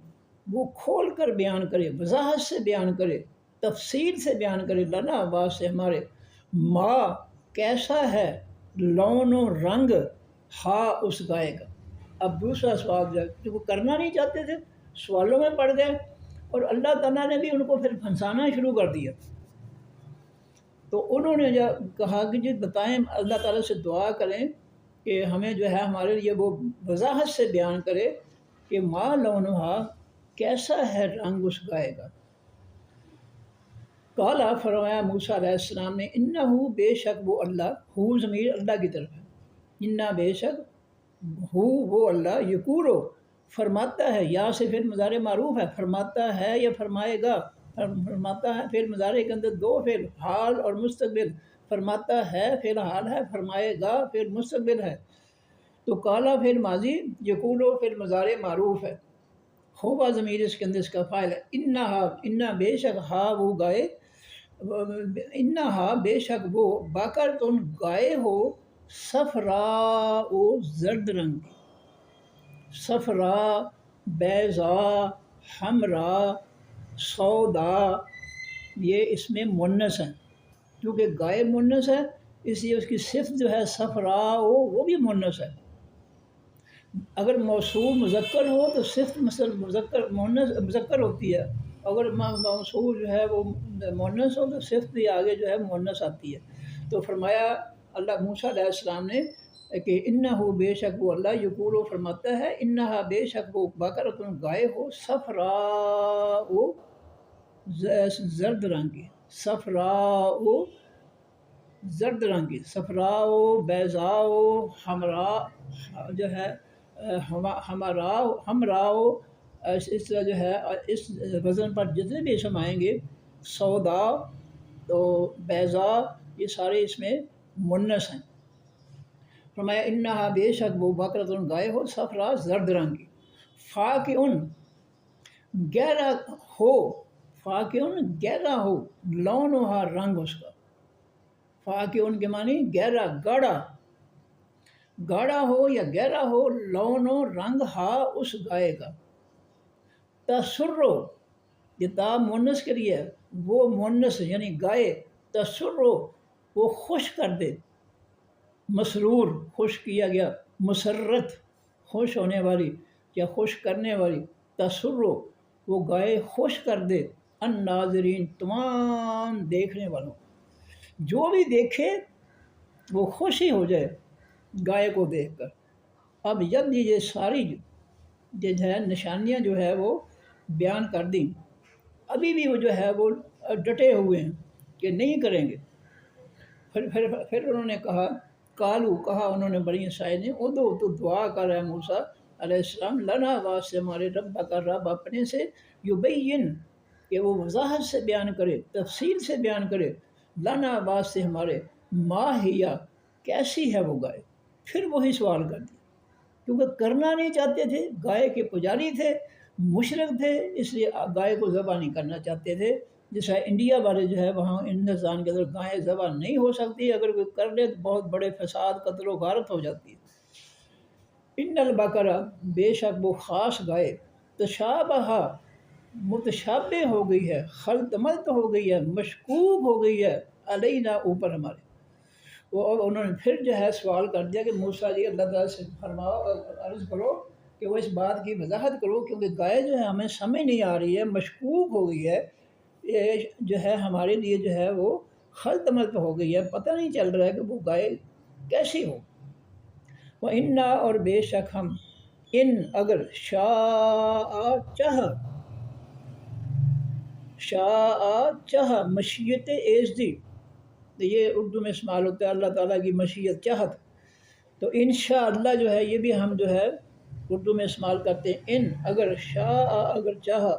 وہ کھول کر بیان کرے، وضاحت سے بیان کرے، تفصیل سے بیان کرے، لنا واسطے ہمارے، ما کیسا ہے، لون و رنگ، ہا اس گائے کا۔ اب دوسرا سوال جو وہ کرنا نہیں چاہتے تھے، سوالوں میں پڑ گئے، اور اللہ تعالیٰ نے بھی ان کو پھر پھنسانا شروع کر دیا۔ تو انہوں نے جب کہا کہ جی بتائیں، اللہ تعالیٰ سے دعا کریں کہ ہمیں جو ہے ہمارے لیے وہ وضاحت سے بیان کرے کہ ما لونہا کیسا ہے رنگ اس گائے کا۔ قالا فرمایا موسیٰ علیہ السلام نے، انہو بے شک وہ اللہ، ہو ضمیر اللہ کی طرف ہے، انہ بے شک ہو وہ اللہ، یقولو فرماتا ہے، یا سے پھر مضارع معروف ہے، فرماتا ہے یا فرمائے گا، فرماتا ہے پھر مضارع کے اندر دو فعل حال اور مستقبل، فرماتا ہے فعل حال ہے، فرمائے گا فعل مستقبل ہے۔ تو کالا فعل ماضی، یقولو فعل مضارع معروف ہے، ہوگا ضمیر اس کے اندر اس کا فاعل ہے، انہا بے شک ہا وہ گائے، انہا بے شک وہ باقرتن گائے ہو، صفراء زرد رنگ کی، صفراء، بیضاء، حمراء، سودا، یہ اس میں مونس ہیں، کیونکہ گائے مونس ہے اس لیے اس کی صفت جو ہے صفراء وہ بھی مونس ہے۔ اگر موصول مذکر ہو تو صفت مثلا مذکر مونس مذکر ہوتی ہے، اگر موصول جو ہے وہ مونس ہو تو صفت بھی آگے جو ہے مونس آتی ہے۔ تو فرمایا اللہ موسیٰ علیہ السلام نے کہ انہو بے شک وہ اللہ، یقولو فرماتا ہے، انہا بے شک وہ بقرۃ گائے ہو، صفراء زرد رنگ کی، صفراء زرد رنگ کی، صفراء بیضاء حمراء جو ہے ہمراء، اس طرح جو ہے اس وزن پر جتنے بھی اسم آئیں گے سودا تو بیضا یہ سارے اس میں مونس ہیں۔ فرمایا انہا بے شک وہ بکرۃ گائے ہو صفرا زرد رنگ کی، فاقعن گہرا ہو، فاقعن گہرا ہو، لونہا رنگ اس کا، فاقعن کے معنی گہرا گاڑھا، گاڑھا ہو یا گہرا ہو لون و رنگ ہا اس گائے کا، تسرو یہ تا مونس کے لیے ہے، وہ مونس یعنی گائے، تسرو وہ خوش کر دے، مسرور خوش کیا گیا، مسرت خوش ہونے والی یا خوش کرنے والی، تسرو وہ گائے خوش کر دے، الناظرین تمام دیکھنے والوں، جو بھی دیکھے وہ خوش ہی ہو جائے گائے کو دیکھ کر۔ اب جب یہ ساری جو ہے نشانیاں جو ہے وہ بیان کر دیں، ابھی بھی وہ جو ہے وہ ڈٹے ہوئے ہیں کہ نہیں کریں گے۔ پھر انہوں نے کہا، کالو کہا انہوں نے بنی اسرائیل نے، ادو تو دعا کر رہا ہے موسیٰ علیہ السلام، لنا واسطے ہمارے رب کا رب اپنے سے، یبین کہ وہ وضاحت سے بیان کرے، تفصیل سے بیان کرے، لنا واسطے ہمارے، ما ہیا کیسی ہے وہ گائے۔ پھر وہی سوال کر دیا، کیونکہ کرنا نہیں چاہتے تھے، گائے کے پجاری تھے، مشرک تھے، اس لیے گائے کو ذبح نہیں کرنا چاہتے تھے۔ جیسا انڈیا والے جو ہے وہاں ہندوستان کے اندر گائیں ذبح نہیں ہو سکتی، اگر کوئی کر لے تو بہت بڑے فساد قتل و غارت ہو جاتی ہے۔ ان البقرہ بے شک وہ خاص گائے، تشابہ متشابہ ہو گئی ہے، خلط ملط ہو گئی ہے، مشکوک ہو گئی ہے، علینا اوپر ہمارے۔ وہ انہوں نے پھر جو ہے سوال کر دیا کہ موسیٰ جی اللہ تعالیٰ سے فرماؤ اور عرض کرو کہ وہ اس بات کی وضاحت کرو، کیونکہ گائے جو ہے ہمیں سمجھ نہیں آ رہی ہے، مشکوک ہو گئی ہے، یہ جو ہے ہمارے لیے جو ہے وہ خلط ملط ہو گئی ہے، پتہ نہیں چل رہا ہے کہ وہ گائے کیسی ہو۔ وہ انا اور بے شک ہم، ان اگر شاء مشیت ایزدی، تو یہ اردو میں استعمال ہوتا ہے اللہ تعالیٰ کی مشیت چاہت، تو انشاءاللہ جو ہے یہ بھی ہم جو ہے اردو میں استعمال کرتے ہیں، ان اگر شاء اگر چاہا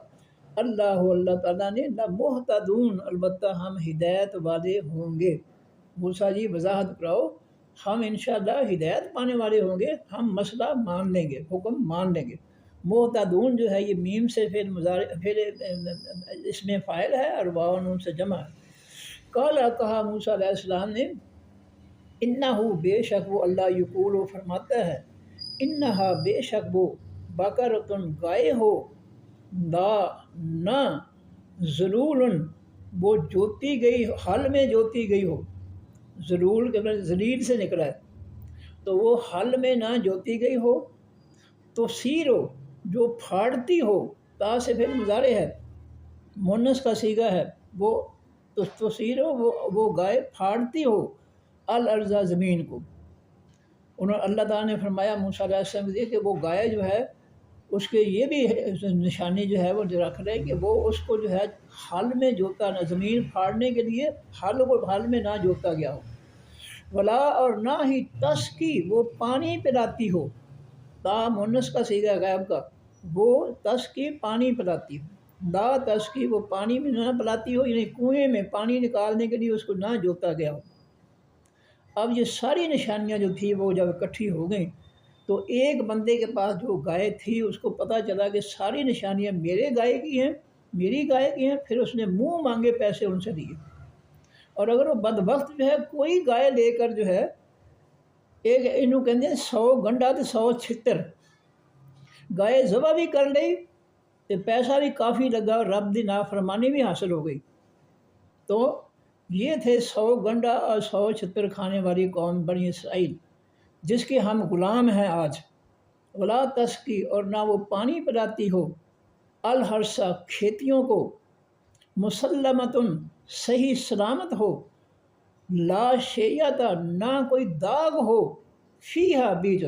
اللہ تعالیٰ نے، لمہتدون البتہ ہم ہدایت والے ہوں گے۔ موسیٰ جی وضاحت کراؤ، ہم انشاءاللہ ہدایت پانے والے ہوں گے، ہم مسئلہ مان لیں گے، حکم مان لیں گے۔ مہتدون جو ہے یہ میم سے پھر اس میں فاعل ہے اور واو نون سے جمع ہے۔ قالا کہا موسیٰ علیہ السلام نے، انہو بے شک وہ اللہ یقول و فرماتا ہے، انہا بے شک وہ بقرۃ گائے ہو، لا نہ ذلول وہ جوتی گئی، حل میں جوتی گئی ہو، ذلول کے مطلب ذلیل سے نکلا ہے، تو وہ حل میں نہ جوتی گئی ہو، تو سیرو جو پھاڑتی ہو، تا سے پھر مضارع ہے، مونس کا صیغہ ہے، وہ تو سیرو وہ گائے پھاڑتی ہو، الارض زمین کو۔ انہوں اللہ تعالیٰ نے فرمایا موسیٰ علیہ السلام سے کہ وہ گائے جو ہے اس کے یہ بھی نشانی جو ہے وہ رکھ رہے کہ وہ اس کو جو ہے حل میں جوتا نہ، زمین پھاڑنے کے لیے حل کو حل میں نہ جوتا گیا ہو، ولا اور نہ ہی تسقی وہ پانی پلاتی ہو، تا مونس کا صیغہ غائب کا، وہ تسقی پانی پلاتی ہو، لا تسقی وہ پانی میں نہ پلاتی ہو، یعنی کنویں میں پانی نکالنے کے لیے اس کو نہ جوتا گیا ہو۔ اب یہ ساری نشانیاں جو تھی وہ جب اکٹھی ہو گئیں تو ایک بندے کے پاس جو گائے تھی اس کو پتہ چلا کہ ساری نشانیاں میرے گائے کی ہیں، میری گائے کی ہیں، پھر اس نے منہ مانگے پیسے ان سے لیے۔ اور اگر وہ بدبخت جو ہے کوئی گائے لے کر جو ہے ایک انہوں کہتے ہیں 100 گنڈا تو 100 چھتر، گائے ذبح بھی کر لئی تو پیسہ بھی کافی لگا اور رب دی نافرمانی بھی حاصل ہو گئی۔ تو یہ تھے 100 گنڈا اور 100 چھتر کھانے والی قوم بنی اسرائیل، جس کے ہم غلام ہیں آج۔ ولا تسقی اور نہ وہ پانی پلاتی ہو، الحرث کھیتیوں کو، مسلمتن صحیح سلامت ہو، لا شیعت نہ کوئی داغ ہو، فیہا بیچ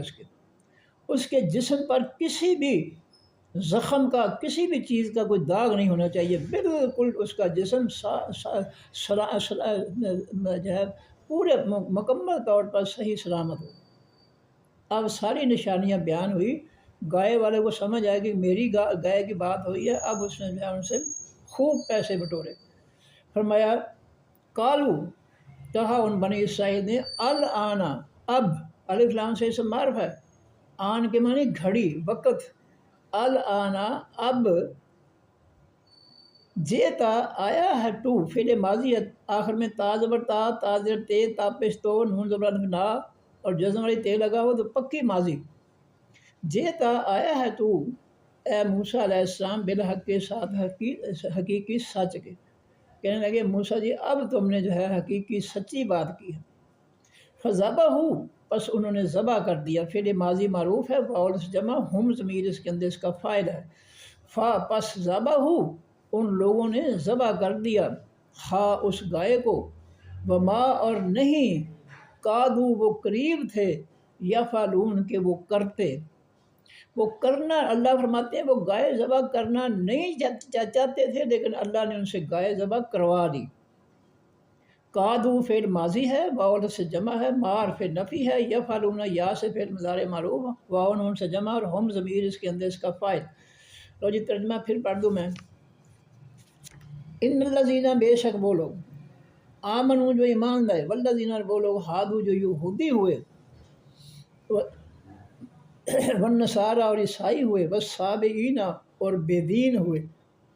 اس کے جسم پر کسی بھی زخم کا، کسی بھی چیز کا کوئی داغ نہیں ہونا چاہیے، بالکل اس کا جسم جو ہے پورے مکمل طور پر صحیح سلامت ہو۔ اب ساری نشانیاں بیان ہوئی، گائے والے کو سمجھ آئے کہ میری گائے کی بات ہوئی ہے، اب اس نے جو ہے ان سے خوب پیسے بٹورے۔ فرمایا کالو، کہا ان بنی اسرائیل نے، الآنا، اب، الف لام سے اسم معرف ہے، آن کے معنی گھڑی، وقت، الآنا، اب، جیتا آیا ہے تو، فعل ماضی ہے، آخر میں تا زبر تا، تا زبر تے، تا پیش تو، نون زبر الف نا اور جزم والی تے لگا ہو تو پکی ماضی۔ جیتا آیا ہے تو اے موسیٰ علیہ السلام بالحق کے ساتھ حقیقی سچ کے، کہنے لگے موسیٰ جی اب تم نے جو ہے حقیقی سچی بات کی ہے۔ فذبحہ، پس انہوں نے ذبح کر دیا، فعل ماضی معروف ہے، واؤ سے جمع، ہم ضمیر اس کے اندر اس کا فاعل ہے، فا، پس ذبحہ، ان لوگوں نے ذبح کر دیا، ہا، اس گائے کو، وما، اور نہیں، کادو، وہ قریب تھے، یفعلون، کہ وہ کرتے، وہ کرنا، اللہ فرماتے ہیں وہ گائے ذبح کرنا نہیں چاہتے تھے لیکن اللہ نے ان سے گائے ذبح کروا دی۔ کادو فعل ماضی ہے، واؤ سے جمع ہے، مار فعل نفی ہے، یفعلون یا سے فعل مضارع معروف، واؤ نون سے جمع اور ہم ضمیر اس کے اندر اس کا فاعل۔ لو جی ترجمہ پھر پڑھ دوں میں۔ ان الذین، بے شک وہ لوگ، آمنو، جو ایمان لائے، والذین، وہ لوگ، ہادو، جو یہودی ہوئے، والنصارى، اور عیسائی ہوئے، والصابئین، اور بے دین ہوئے،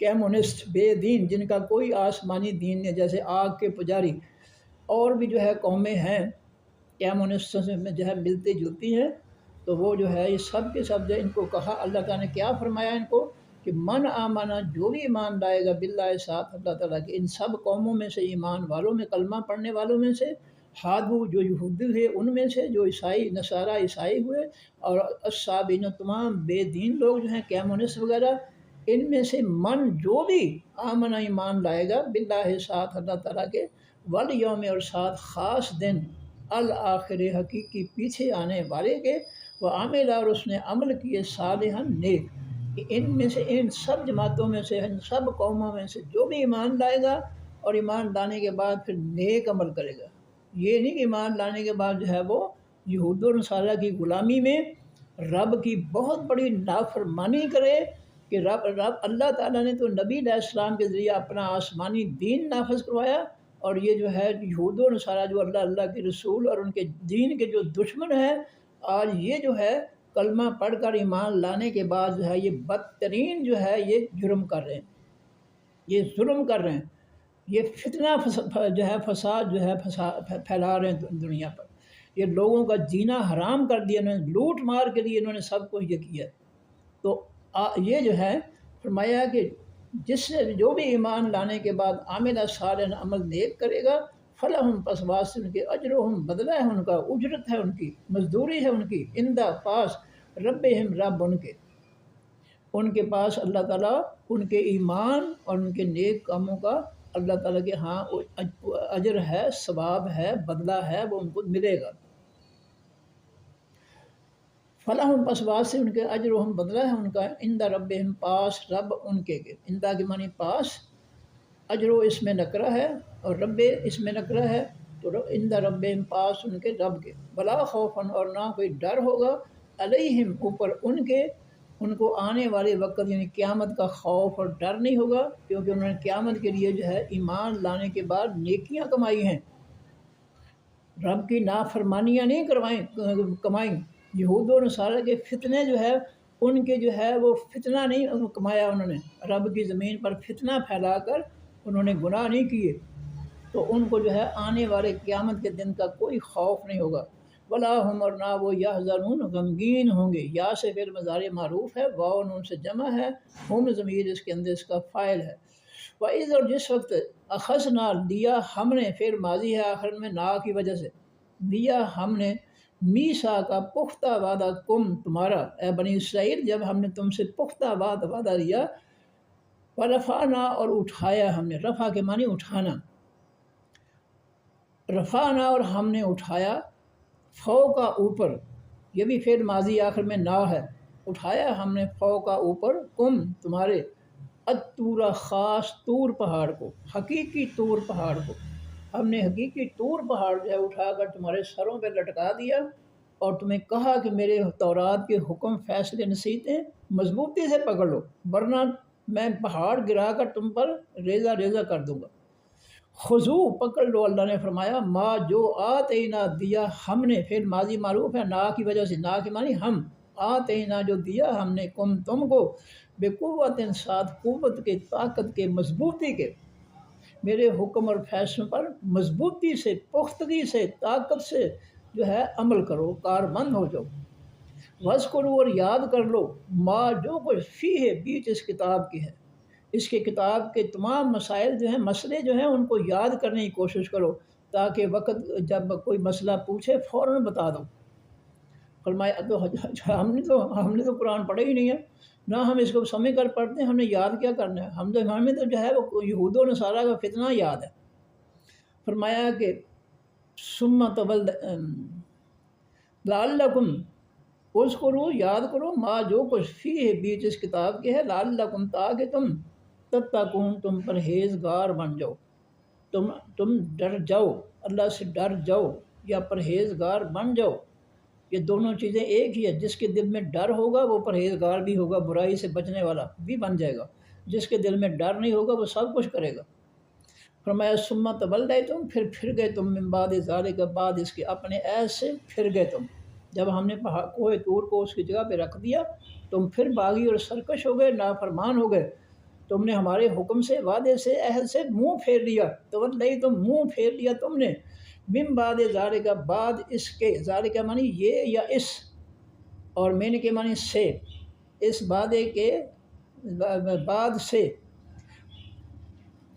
کیمونسٹ، بے دین جن کا کوئی آسمانی دین نہیں، جیسے آگ کے پجاری، اور بھی جو ہے قومیں ہیں کیمونسٹ میں جو ہے ملتی جلتی ہیں، تو وہ جو ہے یہ سب کے سب جو ان کو کہا اللہ تعالیٰ نے کیا فرمایا ان کو کہ من آمنا، جو بھی ایمان لائے گا، باللہ، ساتھ اللہ تعالیٰ کے، ان سب قوموں میں سے، ایمان والوں میں، کلمہ پڑھنے والوں میں سے، ہادو، جو یہودی ہوئے ان میں سے، جو عیسائی نصارہ عیسائی ہوئے، اور الصابین، تمام بے دین لوگ جو ہیں کیمونسٹ وغیرہ، ان میں سے من، جو بھی آمنا، ایمان لائے گا، باللہ، ساتھ اللہ تعالیٰ کے، والیوم، اور ساتھ خاص دن، الآخر، حقیقی پیچھے آنے والے کے، وعمل، اور اس نے عمل کیے، صالحا، نیک، کہ ان میں سے، ان سب جماعتوں میں سے، ان سب قوموں میں سے جو بھی ایمان لائے گا اور ایمان لانے کے بعد پھر نیک عمل کرے گا، یہ نہیں کہ ایمان لانے کے بعد جو ہے وہ یہود و نصارہ کی غلامی میں رب کی بہت بڑی نافرمانی کرے، کہ رب اللہ تعالیٰ نے تو نبی علیہ السلام کے ذریعہ اپنا آسمانی دین نافذ کروایا، اور یہ جو ہے یہود و نصارہ جو اللہ کے رسول اور ان کے دین کے جو دشمن ہیں، آج یہ جو ہے کلمہ پڑھ کر ایمان لانے کے بعد جو ہے یہ بدترین جو ہے یہ جرم کر رہے ہیں، یہ ظلم کر رہے ہیں، یہ فتنہ جو ہے فساد جو ہے پھیلا رہے ہیں دنیا پر، یہ لوگوں کا جینا حرام کر دیا، انہوں نے لوٹ مار کے لیے انہوں نے سب کچھ یہ کیا۔ تو یہ جو ہے فرمایا کہ جس سے جو بھی ایمان لانے کے بعد عامل صالحا، عمل نیک کرے گا، فلہم، پس واسطے ان کے، اجرہم، بدلہ ہے ان کا، اجرت ہے ان کی، مزدوری ہے ان کی، عندہ، پاس، ربہم، رب ان کے پاس اللہ تعالیٰ ان کے ایمان اور ان کے نیک کاموں کا اللہ تعالیٰ کے ہاں اجر ہے، ثواب ہے، بدلہ ہے، وہ ان کو ملے گا۔ فلاحم، پس واسطے ان کے، اجرہم، بدلہ ہے ان کا، عند ربہم، پاس رب ان کے، عندہ کے معنی پاس، اجر اس میں نکرہ ہے اور رب اس میں نکرہ ہے، تو عند ربہم، پاس ان کے رب کے، بلا خوفن، اور نہ کوئی ڈر ہوگا، علیہم، اوپر ان کے، ان کو آنے والے وقت یعنی قیامت کا خوف اور ڈر نہیں ہوگا، کیونکہ انہوں نے قیامت کے لیے جو ہے ایمان لانے کے بعد نیکیاں کمائی ہیں، رب کی نافرمانیاں نہیں کمائیں۔ یہود و نصارہ کے فتنے جو ہے ان کے جو ہے وہ فتنہ نہیں کمایا، انہوں نے رب کی زمین پر فتنہ پھیلا کر انہوں نے گناہ نہیں کیے، تو ان کو جو ہے آنے والے قیامت کے دن کا کوئی خوف نہیں ہوگا، ولا ہم، اور نہ وہ، یحزنون، غمگین ہوں گے، یا سے فعل مضارع معروف ہے، واو نون سے جمع ہے، ہم ضمیر اس کے اندر اس کا فاعل ہے، وَإِذْ، اور جس وقت، اخذنا، لیا ہم نے، فعل ماضی ہے آخر میں نا کی وجہ سے، لیا ہم نے، میسا کا، پختہ وعدہ، کم، تمہارا، اے بنی اسرائیل، جب ہم نے تم سے پختہ وعدہ لیا، ورفعنا، اور اٹھایا ہم نے، رفع کے معنی اٹھانا، رفعنا، اور ہم نے اٹھایا، فوقا، اوپر، یہ بھی فعل ماضی آخر میں نا ہے، اٹھایا ہم نے، فوقا، اوپر، کم، تمہارے، الطور، خاص طور پہاڑ کو، حقیقی طور پہاڑ کو، ہم نے حقیقی طور پہاڑ جو ہے اٹھا کر تمہارے سروں پہ لٹکا دیا، اور تمہیں کہا کہ میرے تورات کے حکم، فیصلے، نصیحتیں مضبوطی سے پکڑ لو، ورنہ میں پہاڑ گرا کر تم پر ریزہ ریزہ کر دوں گا۔ خضو پکڑ لو، اللہ نے فرمایا ما جو آتینا دیا ہم نے، فعل ماضی معروف ہے نا کی وجہ سے، نا کی معنی ہم، آتینا جو دیا ہم نے کم تم کو، بے قوت ساتھ قوت کے، طاقت کے، مضبوطی کے، میرے حکم اور فیصلوں پر مضبوطی سے، پختگی سے، طاقت سے جو ہے عمل کرو، کار بند ہو جاؤ۔ وز کرو اور یاد کر لو ما جو کچھ فی ہے بیچ اس کتاب کی ہے، اس کے کتاب کے تمام مسائل جو ہیں، مسئلے جو ہیں ان کو یاد کرنے کی کوشش کرو، تاکہ وقت جب کوئی مسئلہ پوچھے فوراً بتا دو۔ فرمایا تو ہم نے تو قرآن پڑھا ہی نہیں ہے، نہ ہم اس کو سمجھ کر پڑھتے ہیں، ہم نے یاد کیا کرنا ہے، ہمیں تو جو ہے وہ یہود و نصارہ کا فتنہ یاد ہے۔ فرمایا کہ ثم طول لعلکم، اذکرو یاد کرو ما جو کچھ فی ہے بیچ اس کتاب کے ہے، لعلکم تاکہ تم تتقون تم پرہیزگار بن جاؤ، تم ڈر جاؤ، اللہ سے ڈر جاؤ یا پرہیزگار بن جاؤ۔ یہ دونوں چیزیں ایک ہی ہے، جس کے دل میں ڈر ہوگا وہ پرہیزگار بھی ہوگا، برائی سے بچنے والا بھی بن جائے گا، جس کے دل میں ڈر نہیں ہوگا وہ سب کچھ کرے گا۔ فرمایا ثم تولیتم پھر گئے تم من بعد ذالک بعد اس کے اپنے عہد سے پھر گئے تم، جب ہم نے کوہ طور کو اس کی جگہ پہ رکھ دیا تم پھر باغی اور سرکش ہو گئے، نافرمان ہو گئے، تم نے ہمارے حکم سے، وعدے سے، عہد سے منہ پھیر لیا، تولیتم منہ پھیر لیا تم نے، من بعد ذالک بعد اس کے، ذالک معنی یہ یا اس، اور من کے معنی سے، اس وعدے کے بعد سے،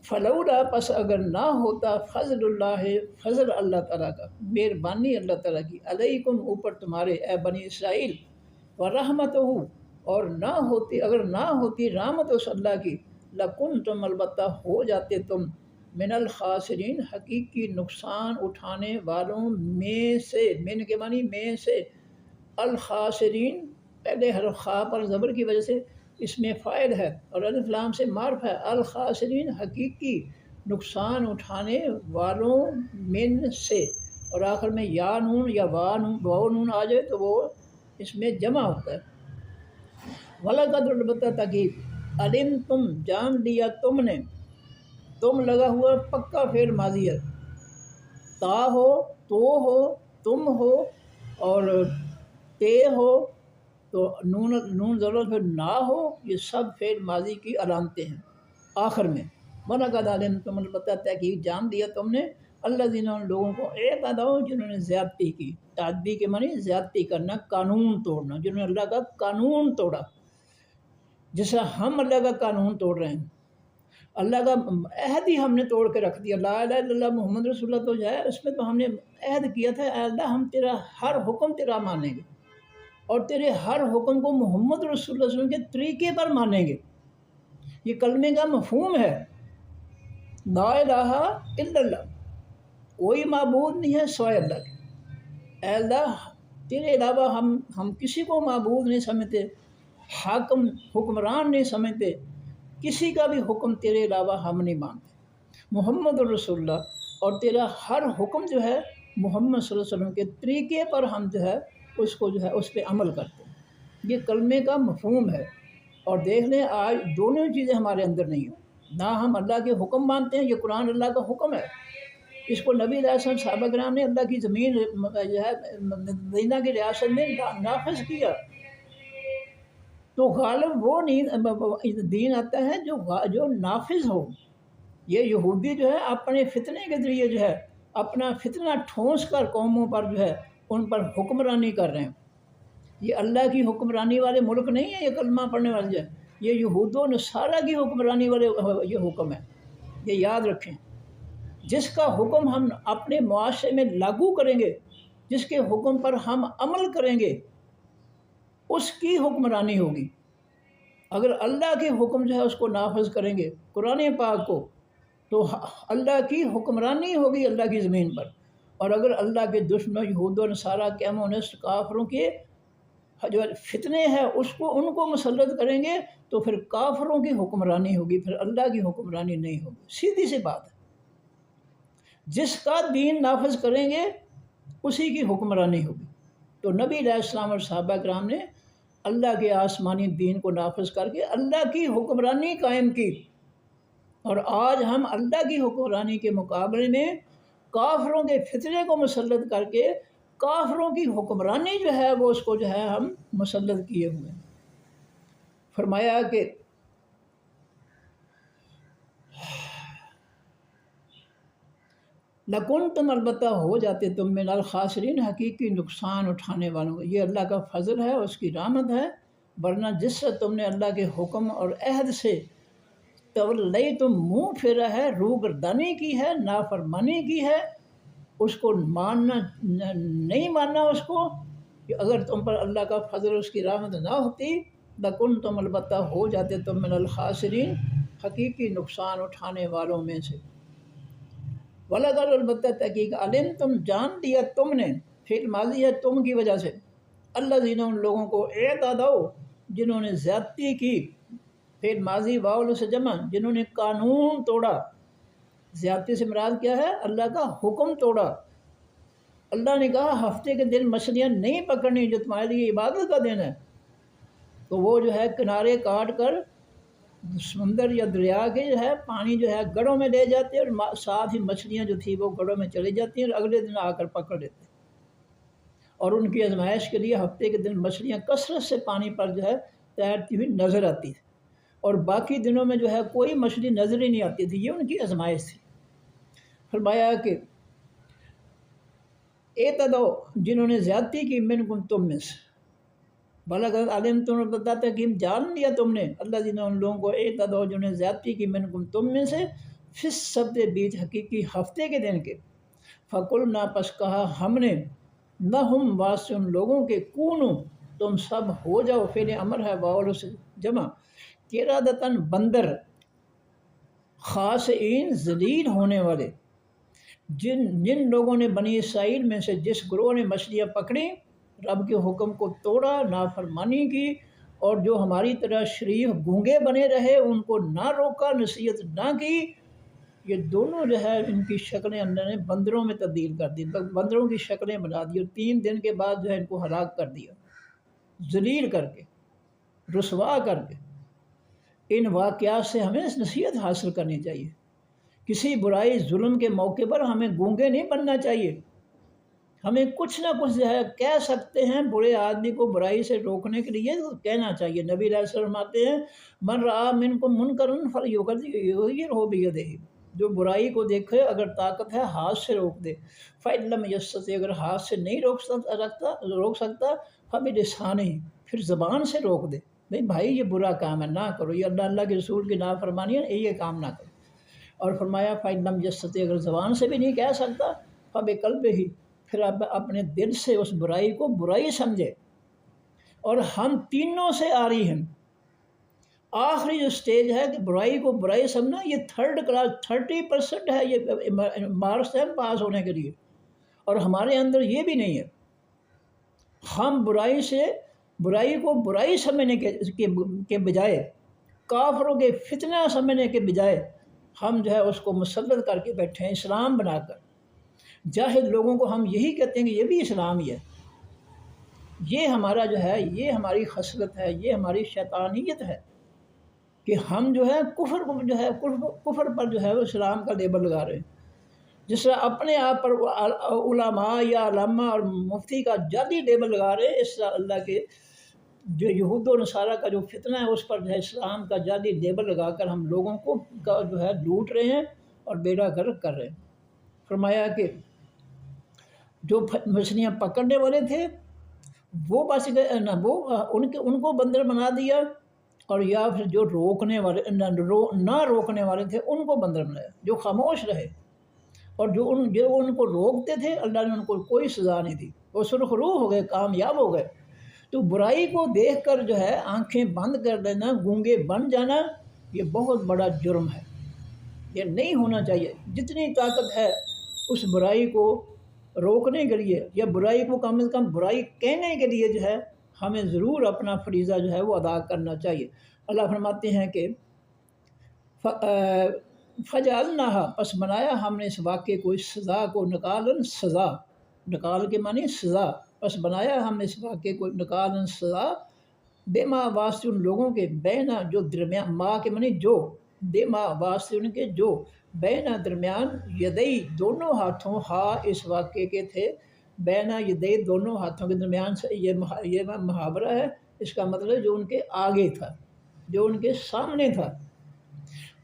فلولا پس اگر نہ ہوتا فضل اللہ، فضل اللہ تعالیٰ کا، مہربانی اللہ تعالیٰ کی، علیکم اوپر تمہارے اے بنی اسرائیل، ورحمتہ اور نہ ہوتی، اگر نہ ہوتی رحمت اس اللہ کی، لکنتم البتہ ہو جاتے تم، من الخاسرین حقیقی نقصان اٹھانے والوں میں سے، من کے معنی میں سے، الخاسرین پہلے حرف خا پر زبر کی وجہ سے اس میں فاعل ہے اور الف لام سے معرف ہے، الخاسرین حقیقی نقصان اٹھانے والوں من سے، اور آخر میں یا نون یا واو نون آ جائے تو وہ اس میں جمع ہوتا ہے۔ وَلَقَدْ البتہ تاکید، علم تم جان لیا تم نے، تم لگا ہوا پکا فعل ماضی ہے، تا ہو، تو ہو، تم ہو اور تے ہو، تو نون ضرورت پھر نہ ہو، یہ سب فعل ماضی کی علامتیں ہیں آخر میں۔ وَلَقَدْ عَلِمْتُمُ البتہ تحقیق جان دیا تم نے، الذین ان لوگوں کو، اعتدوا جنہوں نے زیادتی کی، تعدی کے معنی زیادتی کرنا، قانون توڑنا، جنہوں نے اللہ کا قانون توڑا، جیسا ہم اللہ کا قانون توڑ رہے ہیں، اللہ کا عہد ہی ہم نے توڑ کے رکھ دیا، لا الہ الا اللہ محمد رسول اللہ تو جو ہے اس میں تو ہم نے عہد کیا تھا، اے اللہ ہم تیرا ہر حکم تیرا مانیں گے اور تیرے ہر حکم کو محمد رسول اللہ صلی اللہ علیہ وسلم کے طریقے پر مانیں گے۔ یہ کلمے کا مفہوم ہے، لا الہ الا اللہ، کوئی معبود نہیں ہے سوائے اللہ کے، اے اللہ تیرے علاوہ ہم کسی کو معبود نہیں سمجھتے، حاکم حکمران نہیں سمجھتے، کسی کا بھی حکم تیرے علاوہ ہم نہیں مانتے، محمد رسول اللہ، اور تیرا ہر حکم جو ہے محمد صلی اللہ علیہ وسلم کے طریقے پر ہم جو ہے اس کو جو ہے اس پہ عمل کرتے ہیں۔ یہ کلمے کا مفہوم ہے، اور دیکھ لیں آج دونوں چیزیں ہمارے اندر نہیں ہوں، نہ ہم اللہ کے حکم مانتے ہیں، یہ قرآن اللہ کا حکم ہے، اس کو نبی علیہ السلام صحابہ کرام نے اللہ کی زمین جو ہے مدینہ کی ریاست میں نافذ کیا، تو غالب وہ دین آتا ہے جو نافذ ہو۔ یہ یہودی جو ہے اپنے فتنے کے ذریعے جو ہے اپنا فتنہ ٹھونس کر قوموں پر جو ہے ان پر حکمرانی کر رہے ہیں، یہ اللہ کی حکمرانی والے ملک نہیں ہے، یہ کلمہ پڑھنے والے جو ہے، یہ یہود و نصارہ کی حکمرانی والے یہ حکم ہے، یہ یاد رکھیں۔ جس کا حکم ہم اپنے معاشرے میں لاگو کریں گے، جس کے حکم پر ہم عمل کریں گے، اس کی حکمرانی ہوگی۔ اگر اللہ کے حکم جو ہے اس کو نافذ کریں گے، قرآن پاک کو، تو اللہ کی حکمرانی ہوگی اللہ کی زمین پر، اور اگر اللہ کے دشمن یہود و نصارہ کمونسٹ کافروں کے جو فتنے ہیں ان کو مسلط کریں گے تو پھر کافروں کی حکمرانی ہوگی، پھر اللہ کی حکمرانی نہیں ہوگی، سیدھی سی بات ہے۔ جس کا دین نافذ کریں گے اسی کی حکمرانی ہوگی۔ تو نبی علیہ السلام اور صحابہ کرام نے اللہ کے آسمانی دین کو نافذ کر کے اللہ کی حکمرانی قائم کی، اور آج ہم اللہ کی حکمرانی کے مقابلے میں کافروں کے فتنے کو مسلط کر کے کافروں کی حکمرانی جو ہے وہ اس کو جو ہے ہم مسلط کیے ہوئے ہیں۔ فرمایا کہ لکن تم البتہ ہو جاتے تم من الخاسرین، حقیقی نقصان اٹھانے والوں کو۔ یہ اللہ کا فضل ہے، اس کی رحمت ہے، ورنہ جس سے تم نے اللہ کے حکم اور عہد سے تولی تم منہ پھیرا ہے، روگردانی کی ہے، نافرمانی کی ہے، اس کو ماننا نہیں ماننا اس کو، کہ اگر تم پر اللہ کا فضل اس کی رحمت نہ ہوتی لکن تم البتہ ہو جاتے تم من الخاسرین، حقیقی نقصان اٹھانے والوں میں سے۔ وَلَقَدْ البتہ تحقیق علم تم جان دیا تم نے، فعل ماضی ہے تم کی وجہ سے، الذین ان لوگوں کو اعتدوا جنہوں نے زیادتی کی، فعل ماضی واو سے جمع جنہوں نے قانون توڑا۔ زیادتی سے مراد کیا ہے؟ اللہ کا حکم توڑا۔ اللہ نے کہا ہفتے کے دن مچھلیاں نہیں پکڑنی جو تمہارے لیے عبادت کا دن ہے، تو وہ جو ہے کنارے کاٹ کر سمندر یا دریا کے جو ہے پانی جو ہے گڑوں میں لے جاتے ہیں، اور ساتھ ہی مچھلیاں جو تھی وہ گڑوں میں چلی جاتی ہیں اور اگلے دن آ کر پکڑ لیتے ہیں۔ اور ان کی آزمائش کے لیے ہفتے کے دن مچھلیاں کثرت سے پانی پر جو ہے تیرتی ہوئی نظر آتی تھی، اور باقی دنوں میں جو ہے کوئی مچھلی نظر ہی نہیں آتی تھی۔ یہ ان کی آزمائش تھی۔ فرمایا کہ اعتدوا جنہوں نے زیادتی کی منکم تم میں سے، بلغت علم تم بتاتا کہ جان لیا تم نے اللہ جنہوں ان لوگوں کو اعتدوا جنہوں نے زیادتی کی منکم تم میں سے، فی السبت بیچ حقیقی ہفتے کے دن کے، فقلنا پس کہا ہم نے لہم واسطے ان لوگوں کے کونو تم سب ہو جاؤ، فعل امر ہے واو سے جمع قرادتاً بندر، خاسئین ذلیل ہونے والے، جن لوگوں نے بنی اسرائیل میں سے جس گروہ نے مچھلیاں پکڑیں، رب کے حکم کو توڑا، نافرمانی کی، اور جو ہماری طرح شریف گونگے بنے رہے، ان کو نہ روکا، نصیحت نہ کی، یہ دونوں جو ہے ان کی شکلیں اللہ نے بندروں میں تبدیل کر دی، بندروں کی شکلیں بنا دی، اور 3 دن کے بعد جو ہے ان کو ہلاک کر دیا، ذلیل کر کے، رسوا کر کے۔ ان واقعات سے ہمیں نصیحت حاصل کرنی چاہیے۔ کسی برائی ظلم کے موقع پر ہمیں گونگے نہیں بننا چاہیے، ہمیں کچھ نہ کچھ جو ہے کہہ سکتے ہیں، برے آدمی کو برائی سے روکنے کے لیے کہنا چاہیے۔ نبی علیہ السلام فرماتے ہیں من رآ منکم منکرا فلیغیرہ بیدہ، جو برائی کو دیکھے اگر طاقت ہے ہاتھ سے روک دے، فإن لم یستطع اگر ہاتھ سے نہیں روک سکتا فبلسانہ پھر زبان سے روک دے، بھائی یہ برا کام ہے نہ کرو، یہ اللہ کے رسول کی نافرمانی ہے، یہ کام نہ کرو۔ اور فرمایا فإن لم یستطع اگر زبان سے بھی نہیں کہہ سکتا فبقلبہ پھر اب اپنے دل سے اس برائی کو برائی سمجھے۔ اور ہم تینوں سے آ رہی ہیں، آخری جو سٹیج ہے کہ برائی کو برائی سمجھنا، یہ 3rd کلاس 30% ہے، یہ مارکس ہیں پاس ہونے کے لیے، اور ہمارے اندر یہ بھی نہیں ہے۔ ہم برائی کو برائی سمجھنے کے بجائے، کافروں کے فتنہ سمجھنے کے بجائے، ہم جو ہے اس کو مسلط کر کے بیٹھے ہیں اسلام بنا کر۔ جاہل لوگوں کو ہم یہی کہتے ہیں کہ یہ بھی اسلام ہی ہے۔ یہ ہمارا جو ہے، یہ ہماری خصلت ہے، یہ ہماری شیطانیت ہے کہ ہم جو ہے کفر پر جو ہے وہ اسلام کا لیبل لگا رہے ہیں۔ جس طرح اپنے آپ پر علماء یا علامہ اور مفتی کا جعلی لیبل لگا رہے ہیں، اس طرح اللہ کے جو یہود و نصارہ کا جو فتنہ ہے اس پر جو ہے اسلام کا جعلی لیبل لگا کر ہم لوگوں کو جو ہے لوٹ رہے ہیں اور بیڑا غرق کر رہے ہیں۔ فرمایا کہ جو مچھلیاں پکڑنے والے تھے وہ بچ گئے نہ، وہ ان کو بندر بنا دیا، اور یا پھر جو روکنے والے نہ روکنے والے تھے ان کو بندر بنایا، جو خاموش رہے، اور جو ان کو روکتے تھے اللہ نے ان کو کوئی سزا نہیں دی، وہ سرخرو ہو گئے، کامیاب ہو گئے۔ تو برائی کو دیکھ کر جو ہے آنکھیں بند کر دینا، گونگے بن جانا، یہ بہت بڑا جرم ہے، یہ نہیں ہونا چاہیے۔ جتنی طاقت ہے اس برائی کو روکنے کے لیے یا برائی کو کم از کم برائی کہنے کے لیے جو ہے ہمیں ضرور اپنا فریضہ جو ہے وہ ادا کرنا چاہیے۔ اللہ فرماتے ہیں کہ فجعلناہا پس بنایا ہم نے اس واقعے کو، اس سزا کو، نکالن سزا، نکال کے معنی سزا، پس بنایا ہم نے اس واقعے کو نکالن سزا، بما واسطے ان لوگوں کے بینا جو درمیان، ما کے معنی جو، دیما واسطے ان کے جو بینا درمیان یدئی دونوں ہاتھوں، ہا اس واقعے کے تھے، بینا یدئی دونوں ہاتھوں کے درمیان سے یہ محاورہ ہے، اس کا مطلب جو ان کے آگے تھا، جو ان کے سامنے تھا۔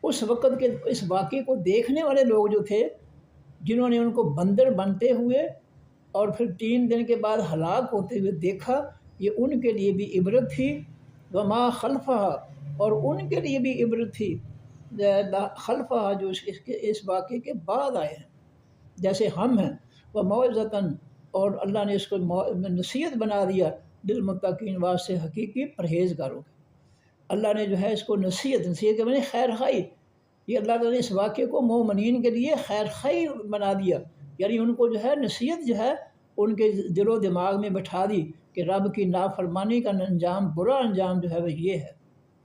اس وقت کے اس واقعے کو دیکھنے والے لوگ جو تھے، جنہوں نے ان کو بندر بنتے ہوئے اور پھر 3 دن کے بعد ہلاک ہوتے ہوئے دیکھا، یہ ان کے لیے بھی عبرت تھی۔ وما خلفہ، اور ان کے لیے بھی عبرت تھی خلفہ جو اس واقعے کے بعد آئے ہیں، جیسے ہم ہیں۔ وہ موعظۃً، اور اللہ نے اس کو نصیحت بنا دیا، للمتقین واسطے حقیقی پرہیزگاروں کے۔ اللہ نے جو ہے اس کو نصیحت کے معنی خیر خواہی، یہ اللہ تعالیٰ نے اس واقعے کو مومنین کے لیے خیر خواہی بنا دیا، یعنی ان کو جو ہے نصیحت جو ہے ان کے دل و دماغ میں بٹھا دی کہ رب کی نافرمانی کا انجام، برا انجام جو ہے وہ یہ ہے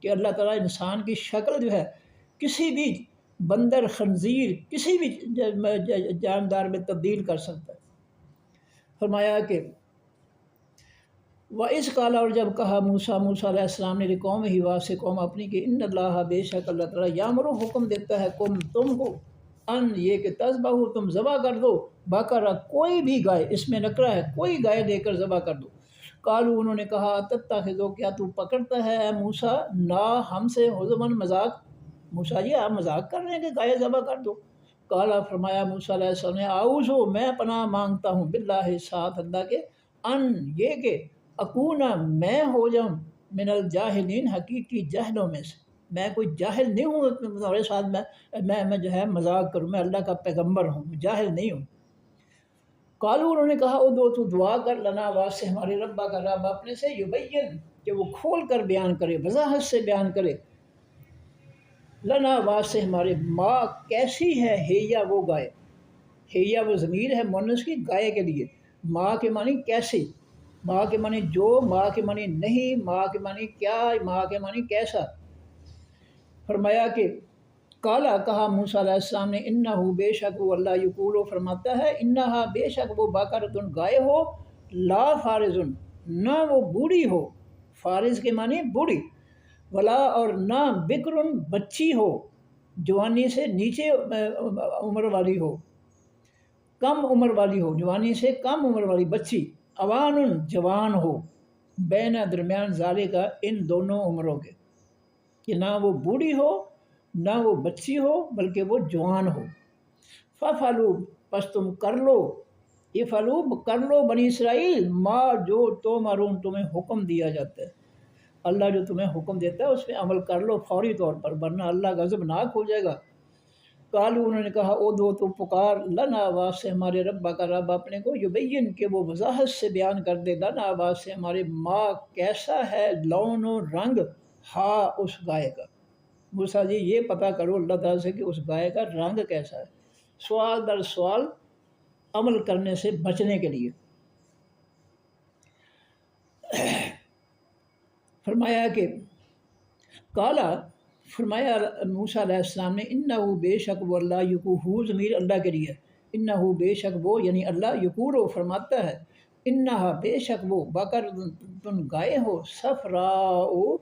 کہ اللہ تعالیٰ انسان کی شکل جو ہے کسی بھی بندر، خنزیر، کسی بھی جاندار میں تبدیل کر سکتا ہے۔ فرمایا کہ وَإِذْ قَالَ، اور جب کہا موسیٰ علیہ السلام نے لقوم ہی واسطے قوم اپنی کہ ان اللہ، بے شک اللہ تعالیٰ، یامر، حکم دیتا ہے تم کو، ان یہ کہ تذبحوا، تم ذبح کر دو، بقرہ، کوئی بھی گائے، اس میں نکرہ ہے، کوئی گائے لے کر ذبح کر دو۔ قالوا، انہوں نے کہا تتخذو، کیا تو پکڑتا ہے اے موسیٰ نا ہم سے، ہزواً، مذاق، موسیٰ جی آپ مذاق کر رہے ہیں کہ گائے ذبح کر دو۔ قالا، فرمایا موسیٰ علیہ السلام نے، اعوذ، میں پناہ مانگتا ہوں، باللہ، ساتھ اللہ کے، ان یہ کہ اکونا، میں ہو جاؤں، من الجاہلین، حقیقی جاہلوں میں سے، میں کوئی جاہل نہیں ہوں تمہارے ساتھ میں جو ہے مذاق کروں، میں اللہ کا پیغمبر ہوں، جاہل نہیں ہوں۔ قالوا، انہوں نے کہا ادعو، تو دعا کر، لنا واسطے ہمارے ربا کا، رب اپنے سے، یبین، کہ وہ کھول کر بیان کرے، وضاحت سے بیان کرے، لنا واسطے ہمارے، ماں کیسی ہے، ہیا وہ گائے، ہیا وہ ضمیر ہے مونس کی گائے کے لیے، ماں کے معنی کیسی، ماں کے معنی جو، ماں کے معنی نہیں، ماں کے معنی کیا، ماں کے معنی کیسا۔ فرمایا کہ کالا، کہا موسیٰ علیہ السلام نے، انہو، بے شک وہ، اللہ یقول، فرماتا ہے، انہا، بے شک وہ، بقرۃ، گائے ہو، لا فارض، نہ وہ بوڑھی ہو، فارض کے معنی بوڑھی، ولا، اور نہ بکر، بچی ہو، جوانی سے نیچے عمر والی ہو، کم عمر والی ہو، جوانی سے کم عمر والی بچی، اوان، جوان ہو، بین، درمیان، ذالک، ان دونوں عمروں کے، کہ نہ وہ بوڑھی ہو نہ وہ بچی ہو بلکہ وہ جوان ہو۔ فَفَعَلُوا، پس تم کر لو، یہ فلو کر لو بنی اسرائیل، ما جو تُؤْمَرُونَ، تمہیں حکم دیا جاتا ہے، اللہ جو تمہیں حکم دیتا ہے اس پہ عمل کر لو فوری طور پر، ورنہ اللہ غضبناک ہو جائے گا۔ قالوا، انہوں نے کہا ادعو، تو پکار، لنا واسطے ہمارے رب کا، رب اپنے کو، یبین، کہ وہ وضاحت سے بیان کر دے، لنا واسطے ہمارے، ماں کیسا ہے، لون و رنگ، ہا اس گائے کا۔ موسیٰ جی یہ پتہ کرو اللہ تعالیٰ سے کہ اس گائے کا رنگ کیسا ہے، سوال در سوال عمل کرنے سے بچنے کے لیے۔ فرمایا کہ کالا، فرمایا موسیٰ علیہ السلام نے، انہو، بے شک وہ، اللہ یقول، ضمیر اللہ کے لیے، انہو، بے شک وہ، یعنی اللہ، یقول، فرماتا ہے، انہا، بے شک وہ، بقر، تن گائے ہو، صفراء،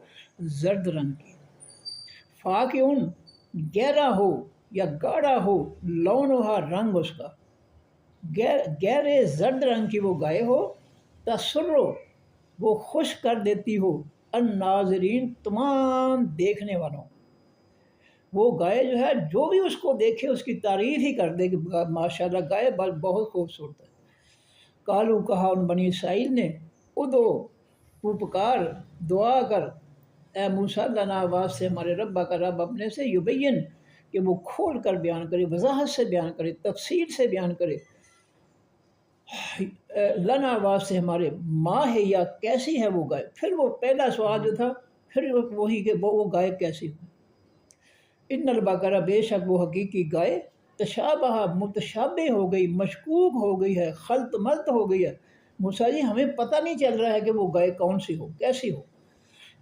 زرد رنگ کی، فاقعٌ، گہرا ہو یا گاڑھا ہو، لونہا، رنگ اس کا، گہرے زرد رنگ کی وہ گائے ہو، تسرو، وہ خوش کر دیتی ہو، الناظرین، تمام دیکھنے والوں، وہ گائے جو ہے جو بھی اس کو دیکھے اس کی تعریف ہی کر دے کہ ماشاءاللہ گائے بہت خوبصورت ہے۔ قالوا، کہا ان بنی اسرائیل نے، ادعو، تو پکار، دعا کر، اے موسیٰ، لنا واسطے ہمارے رب کا، رب اپنے سے، یبین، کہ وہ کھول کر بیان کرے، وضاحت سے بیان کرے، تفصیل سے بیان کرے، لنا واسطے ہمارے، ماں ہے یا کیسی ہے وہ گائے۔ پھر وہ پہلا سوال جو تھا پھر وہی کہ وہ گائے کیسی ہو۔ ان البقرہ، بے شک وہ حقیقی گائے، تشابہ، متشابہ ہو گئی، مشکوک ہو گئی ہے، خلط ملط ہو گئی ہے۔ موسیٰ جی ہمیں پتہ نہیں چل رہا ہے کہ وہ گائے کون سی ہو، کیسی ہو،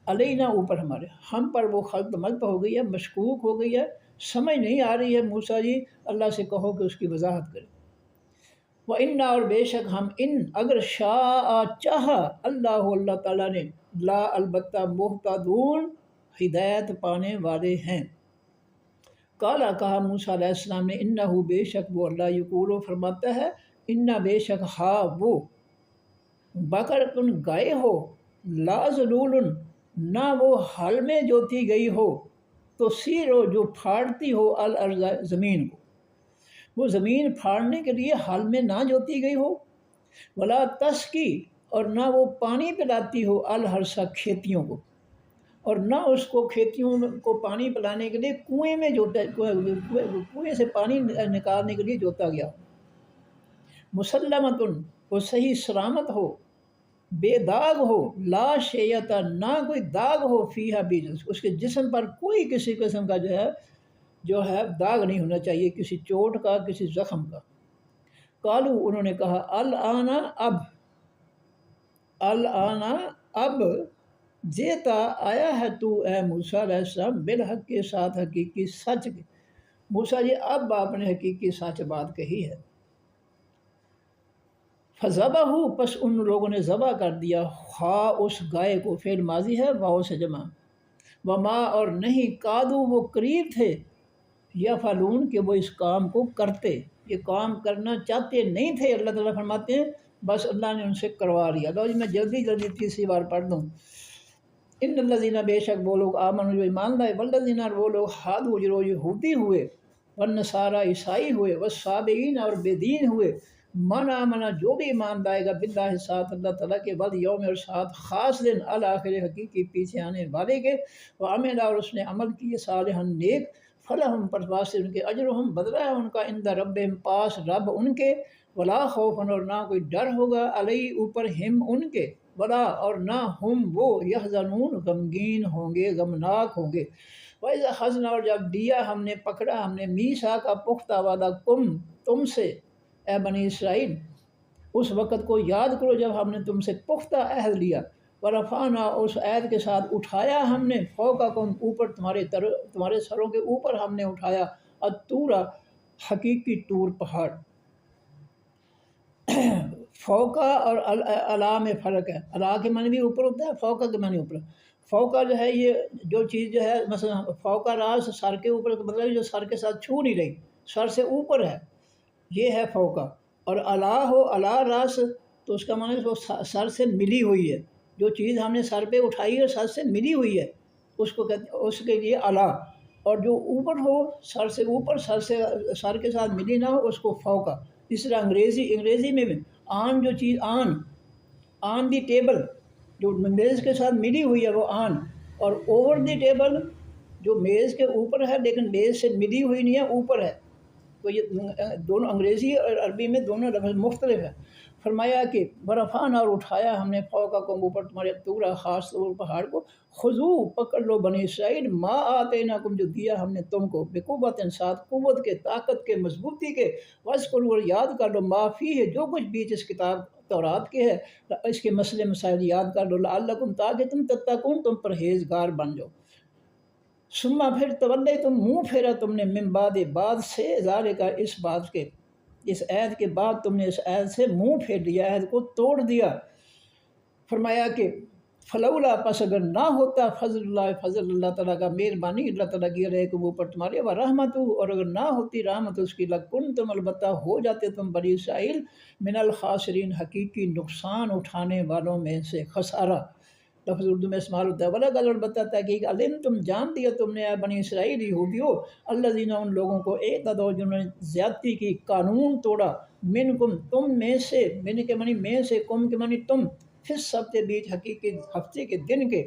علینا، اوپر ہمارے، ہم پر وہ خلط ملط ہو گئی ہے، مشکوک ہو گئی ہے، سمجھ نہیں آ رہی ہے۔ موسیٰ جی اللہ سے کہو کہ اس کی وضاحت کرے۔ وَإِنَّا، اور بے شک ہم، ان، اگر شاء، چاہا، اللہ تعالیٰ نے، لا، البتہ، مہتدون، ہدایت پانے والے ہیں۔ کالا کہا موسیٰ علیہ السلام نے انہو بے شک وہ اللہ یقول فرماتا ہے انہ بے شک ہاں وہ بقرۃ گائے ہو لا ذلول نہ وہ حل میں جوتی گئی ہو تو سیرو جو پھاڑتی ہو الارض زمین کو، وہ زمین پھاڑنے کے لیے حل میں نہ جوتی گئی ہو، ولا تسقی اور نہ وہ پانی پلاتی ہو الحرث کھیتیوں کو، اور نہ اس کو کھیتیوں کو پانی پلانے کے لیے کنویں میں کنویں سے پانی نکالنے کے لیے جوتا گیا ہو، مسلمتن وہ صحیح سلامت ہو، بے داغ ہو، لا شیعت نہ کوئی داغ ہو فیہا بیج اس کے جسم پر کوئی کسی قسم کا جو ہے داغ نہیں ہونا چاہیے، کسی چوٹ کا کسی زخم کا۔ قالو انہوں نے کہا الآن اب جیتا آیا ہے تو اے موسیٰ علیہ السلام بالحق کے ساتھ حقیقی سچ کے، موسیٰ جی اب آپ نے حقیقی سچ بات کہی ہے۔ فذبحوا پس ان لوگوں نے ذبح کر دیا اس گائے کو، فعل ماضی ہے واو سے جمع، وما اور نہیں کادو وہ قریب تھے، یا فلون کہ وہ اس کام کو کرتے، یہ کام کرنا چاہتے نہیں تھے۔ اللہ تعالیٰ فرماتے ہیں بس اللہ نے ان سے کروا لیا۔ لو جی میں جلدی تیسری بار پڑھ دوں۔ ان الذین بے شک وہ لوگ آمن جو ایمان لائے، والذین اور وہ لوگ ہادو جو یہودی ہوئے، والنصارى عیسائی ہوئے، والصابئین اور بے دین ہوئے، من آمنا جو بھی ایمان لائے گا باللہ ساتھ اللہ تعالیٰ کے، والیوم اور ساتھ خاص دن الآخر حقیقی پیچھے آنے والے کے، وعمل اور اس نے عمل کیے صالحا نیک، فلہم پر واسطے ان کے اجرہم بدلہ ہے ان کا عند ربہم پاس رب ان کے، ولا خوف اور نہ کوئی ڈر ہوگا علیہ اوپر ہم ان کے، ولا اور نہ ہم وہ یحزنون غمگین ہوں گے غمناک ہوں گے۔ وَإِذَا أَخَذْنَا اور جب دیا ہم نے پکڑا ہم نے میثاق کا پختہ وعدہ تم سے اے بنی اسرائیل، اس وقت کو یاد کرو جب ہم نے تم سے پختہ عہد لیا، ورفعنا اس عہد کے ساتھ اٹھایا ہم نے فوقکم اوپر تمہارے سروں کے اوپر ہم نے اٹھایا الطور حقیقی طور پہاڑ۔ فوقہ اور اعلیٰ میں فرق ہے، اعلیٰ کے معنی بھی اوپر ہوتا ہے، فوقہ کے معنی اوپر۔ فوقہ جو ہے یہ جو چیز جو ہے مثلا فوقہ راس سر کے اوپر کا مطلب جو سر کے ساتھ چھو نہیں رہی، سر سے اوپر ہے، یہ ہے فوقہ۔ اور اعلیٰ ہو اعلیٰ راس تو اس کا معنی وہ سر سے ملی ہوئی ہے، جو چیز ہم نے سر پہ اٹھائی ہے سر سے ملی ہوئی ہے اس کو کہتے اس کے لیے اعلیٰ، اور جو اوپر ہو سر سے اوپر سر کے ساتھ ملی نہ ہو اس کو فوقہ۔ اس طرح انگریزی میں بھی آن جو چیز آن دی ٹیبل جو میز کے ساتھ ملی ہوئی ہے وہ آن، اور اوور دی ٹیبل جو میز کے اوپر ہے لیکن میز سے ملی ہوئی نہیں ہے اوپر ہے۔ تو یہ دونوں انگریزی اور عربی میں دونوں لفظ مختلف ہیں۔ فرمایا کہ برفان اور اٹھایا ہم نے فوقکم اوپر تمہارے طور خاص طور پہاڑ کو، خذو پکڑ لو بنی اسرائیل ما آتیناکم جو دیا ہم نے تم کو، بقوت ساتھ قوت کے طاقت کے مضبوطی کے، واذکروا اور یاد کر لو ما فیہ جو کچھ بیچ اس کتاب تورات کے ہے، اس کے مسئلے مسائل یاد کر لو لعلکم تاکہ تم تتقون تم پرہیزگار بن جاؤ۔ ثم پھر تولی تم منہ پھیرا تم نے من بعد سے ذالک اس بات کے، اس عہد کے بعد تم نے اس عہد سے منہ پھیر لیا، عہد کو توڑ دیا۔ فرمایا کہ فلولا پس اگر نہ ہوتا فضل اللہ تعالیٰ کا مہربانی اللہ تعالیٰ کی علیکم اوپر تمہارے، ورحمتہ اور اگر نہ ہوتی رحمت اس کی، لکنتم البتہ ہو جاتے تم بنی اسرائیل من الخاسرین حقیقی نقصان اٹھانے والوں میں سے، خسارہ لفظ اردو میں استعمال ہوتا ہے۔ وَلَقَدْ البتہ تحقیق علمتم جان دیا تم نے اے بنی اسرائیل یہودیو، الذین ان لوگوں کو اعتدوا جنہوں نے زیادتی کی، قانون توڑا، منکم تم میں سے، من کے معنی میں سے، کم کے معنی تم، فی السبت بیچ حقیقی ہفتے کے دن کے،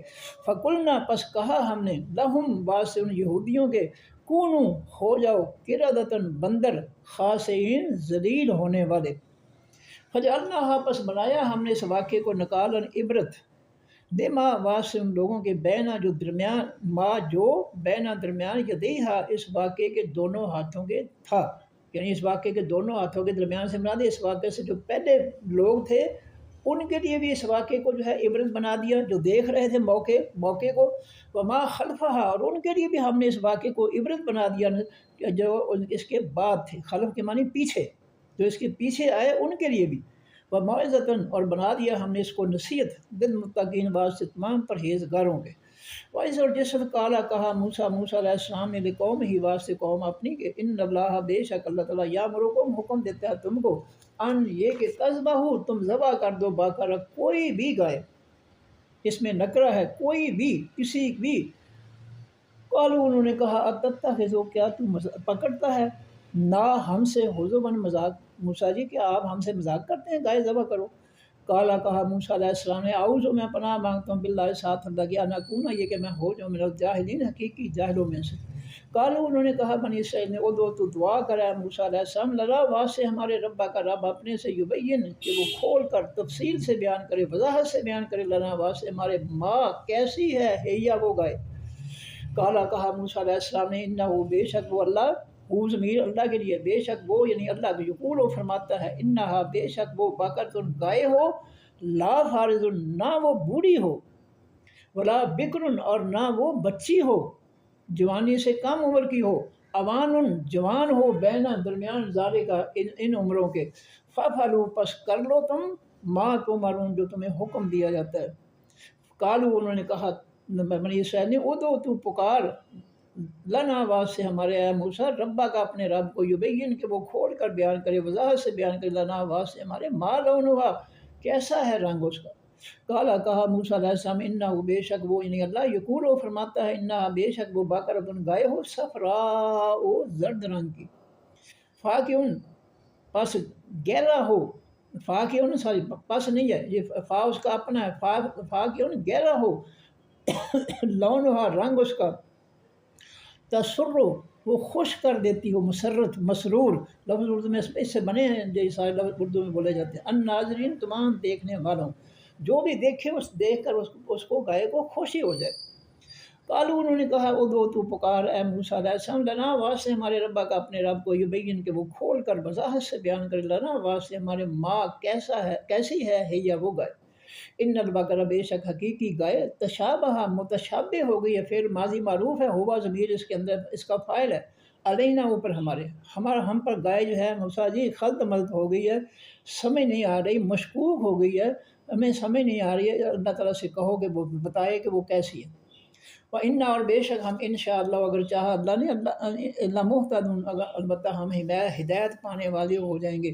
فقلنا پس کہا ہم نے لہم واسطے ان یہودیوں کے، کونو ہو جاؤ قردۃ بندر، خاسئین ذلیل ہونے والے، فجعلناہا پس بنایا ہم نے اس واقعے کو نکالا عبرت، بما واسطے ان لوگوں کے بینا جو درمیان، ما جو بینا درمیان یدیہا اس واقعے کے دونوں ہاتھوں کے تھا، یعنی اس واقعے کے دونوں ہاتھوں کے درمیان سے مراد اس واقعے سے جو پہلے لوگ تھے ان کے لیے بھی اس واقعے کو جو ہے عبرت بنا دیا، جو دیکھ رہے تھے موقع کو، وما خلفہا اور ان کے لیے بھی ہم نے اس واقعے کو عبرت بنا دیا جو اس کے بعد تھے، خلف کے معنی پیچھے، جو اس کے پیچھے آئے ان کے لیے بھی، وموعظۃ اور بنا دیا ہم نے اس کو نصیحت للمتقین واسطے تمام پرہیزگاروں کے۔ وائس اور جس وقت کالا کہا موسیٰ علیہ السلام نے قوم ہی واسطے قوم اپنی کہ ان اللہ بے شک اللہ تعالیٰ یامرکم حکم دیتا ہے تم کو ان یہ کہ تذبحوا تم ذبح کر دو بقرہ کوئی بھی گائے، اس میں نکرہ ہے کوئی بھی کسی بھی۔ قالوا انہوں نے کہا اتتخذو کیا تو پکڑتا ہے نہ ہم سے حضواً مذاق، موسیٰ جی کیا آپ ہم سے مذاق کرتے ہیں گائے ذبح کرو۔ کالا کہا موسیٰ علیہ السلام نے اعوذ میں پناہ مانگتا ہوں باللہ ساتھ اللہ کی انا کون یہ کہ میں ہو جاؤں من الجاہلین حقیقی جاہلوں میں سے۔ قالوا انہوں نے کہا بنی اسرائیل نے ادعو تو دعا کرا ہے موسیٰ علیہ السلام لنا واسطے ہمارے ربا کا رب اپنے سے یبین کہ وہ کھول کر تفصیل سے بیان کرے وضاحت سے بیان کرے لنا واسطے ہمارے ماں کیسی ہے یا وہ گائے۔ کالا کہا موسیٰ علیہ السلام نے انہو بے شک وہ اللہ وہ ضمیر اللہ کے لیے بے شک وہ یعنی اللہ کو یقول و فرماتا ہے انہا بے شک وہ بقرۃ گائے ہو لا فارض نہ وہ بوڑھی ہو ولا بکر اور نہ وہ بچی ہو جوانی سے کم عمر کی ہو اوان جوان ہو بینا درمیان ذالک کا ان عمروں کے ففعلوا پس کر لو تم ما تؤمرون جو تمہیں حکم دیا جاتا ہے۔ قالوا انہوں نے کہا بنی اسرائیل نے ادعو تو پکار لنا واسطے ہمارے اے موسیٰ ربا کا اپنے رب کو یبین کہ وہ کھول کر بیان کرے وضاحت سے بیان کرے لنا واسطے ہمارے ما لونہا کیسا ہے رنگ اس کا۔ کالا کہا موسیٰ علیہ السلام انہو بے شک وہ یعنی اللہ یقول و فرماتا ہے انہا بے شک وہ بقرۃ گائے ہو صفراء زرد رنگ کی فاقعن پس گہرا ہو فاقعن سوری پس نہیں ہے یہ فا اس کا اپنا ہے فاقعن گہرا ہو لونہا رنگ اس کا تسرو وہ خوش کر دیتی ہو مسرت مسرور لفظ اردو میں اس سے بنے ہیں جو سارے لفظ اردو میں بولے جاتے ہیں ان ناظرین تمام دیکھنے والوں جو بھی دیکھے اس دیکھ کر اس کو گائے کو خوشی ہو جائے۔ قالوا انہوں نے کہا ادعو تو پکار اے موسیٰ علیہ السلام لنا واسطے ہمارے ربا کا اپنے رب کو یبین کہ وہ کھول کر وضاحت سے بیان کرے لنا واسطے ہمارے ماں کیسا ہے کیسی ہے یا وہ گائے۔ ان البقرہ بے شک حقیقی گائے تشابہ متشابہ ہو گئی ہے فعل ماضی معروف ہے ہوا ضمیر اس کے اندر اس کا فاعل ہے علینا اوپر ہمارے ہم پر گائے جو ہے موسیٰ جی خلط ملط ہو گئی ہے سمجھ نہیں آ رہی مشکوک ہو گئی ہے ہمیں سمجھ نہیں آ رہی ہے اللہ تعالیٰ سے کہو کہ وہ بتائے کہ وہ کیسی ہے۔ وَإِنَّا اور بے شک ہم انشاءاللہ اگر چاہا اللہ نے اللہ مہتدون البتہ ہم ہدایت پانے والے ہو جائیں گے۔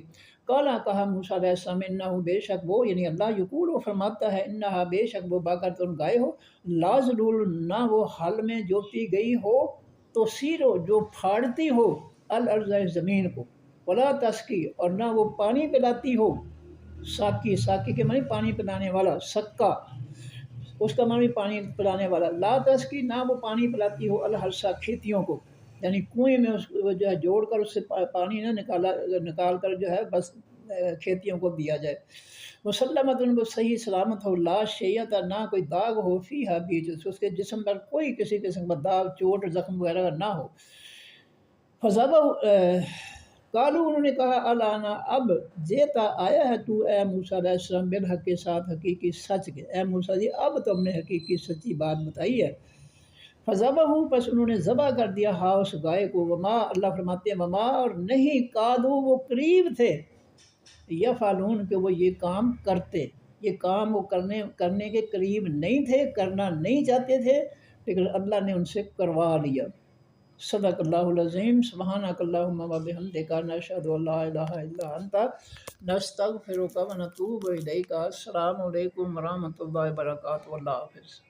کالا کہا موسیٰ علیہ السلام انہو بے شک وہ یعنی اللہ یقول و فرماتا ہے انہا بے شک وہ بقرۃ گائے ہو لا ذلول نہ وہ حل میں جوتی گئی ہو تو سیرو جو پھاڑتی ہو الارض زمین کو ولا تسقی اور نہ وہ پانی پلاتی ہو ساقی ساقی کے معنی پانی پلانے والا سکا اس کا معنی پانی پلانے والا لا تسقی نہ وہ پانی پلاتی ہو الحرث کھیتیوں کو یعنی کنویں میں اس کو جو ہے جوڑ کر اس سے پانی نہ نکال کر جو ہے بس کھیتیوں کو دیا جائے۔ مسلمت ان کو صحیح سلامت ہو لا شیعت نہ کوئی داغ ہو فیہا بیچ اس کے جسم پر کوئی کسی قسم کا داغ چوٹ زخم وغیرہ نہ ہو۔ فضبہ قالوا انہوں نے کہا الانا اب جیتا آیا ہے تو اے موسیٰ علیہ السلام بالحق کے ساتھ حقیقی سچ کے اے موسیٰ جی اب تو ہم نے حقیقی سچی بات بتائی ہے۔ فذبحوا پس انہوں نے ذبح کر دیا ہا اس گائے کو وما اللہ فرماتے ہیں وما اور نہیں کادو وہ قریب تھے یفعلون کہ وہ یہ کام کرتے یہ کام وہ کرنے کے قریب نہیں تھے کرنا نہیں چاہتے تھے لیکن اللہ نے ان سے کروا لیا۔ صدق اللہ العظیم سبحانک اللہم و بحمدک نشہد ان لا الہ الا انت نستغفرک و نتوب الیک۔ السلام علیکم ورحمۃ اللہ وبرکاتہ اللہ حافظ۔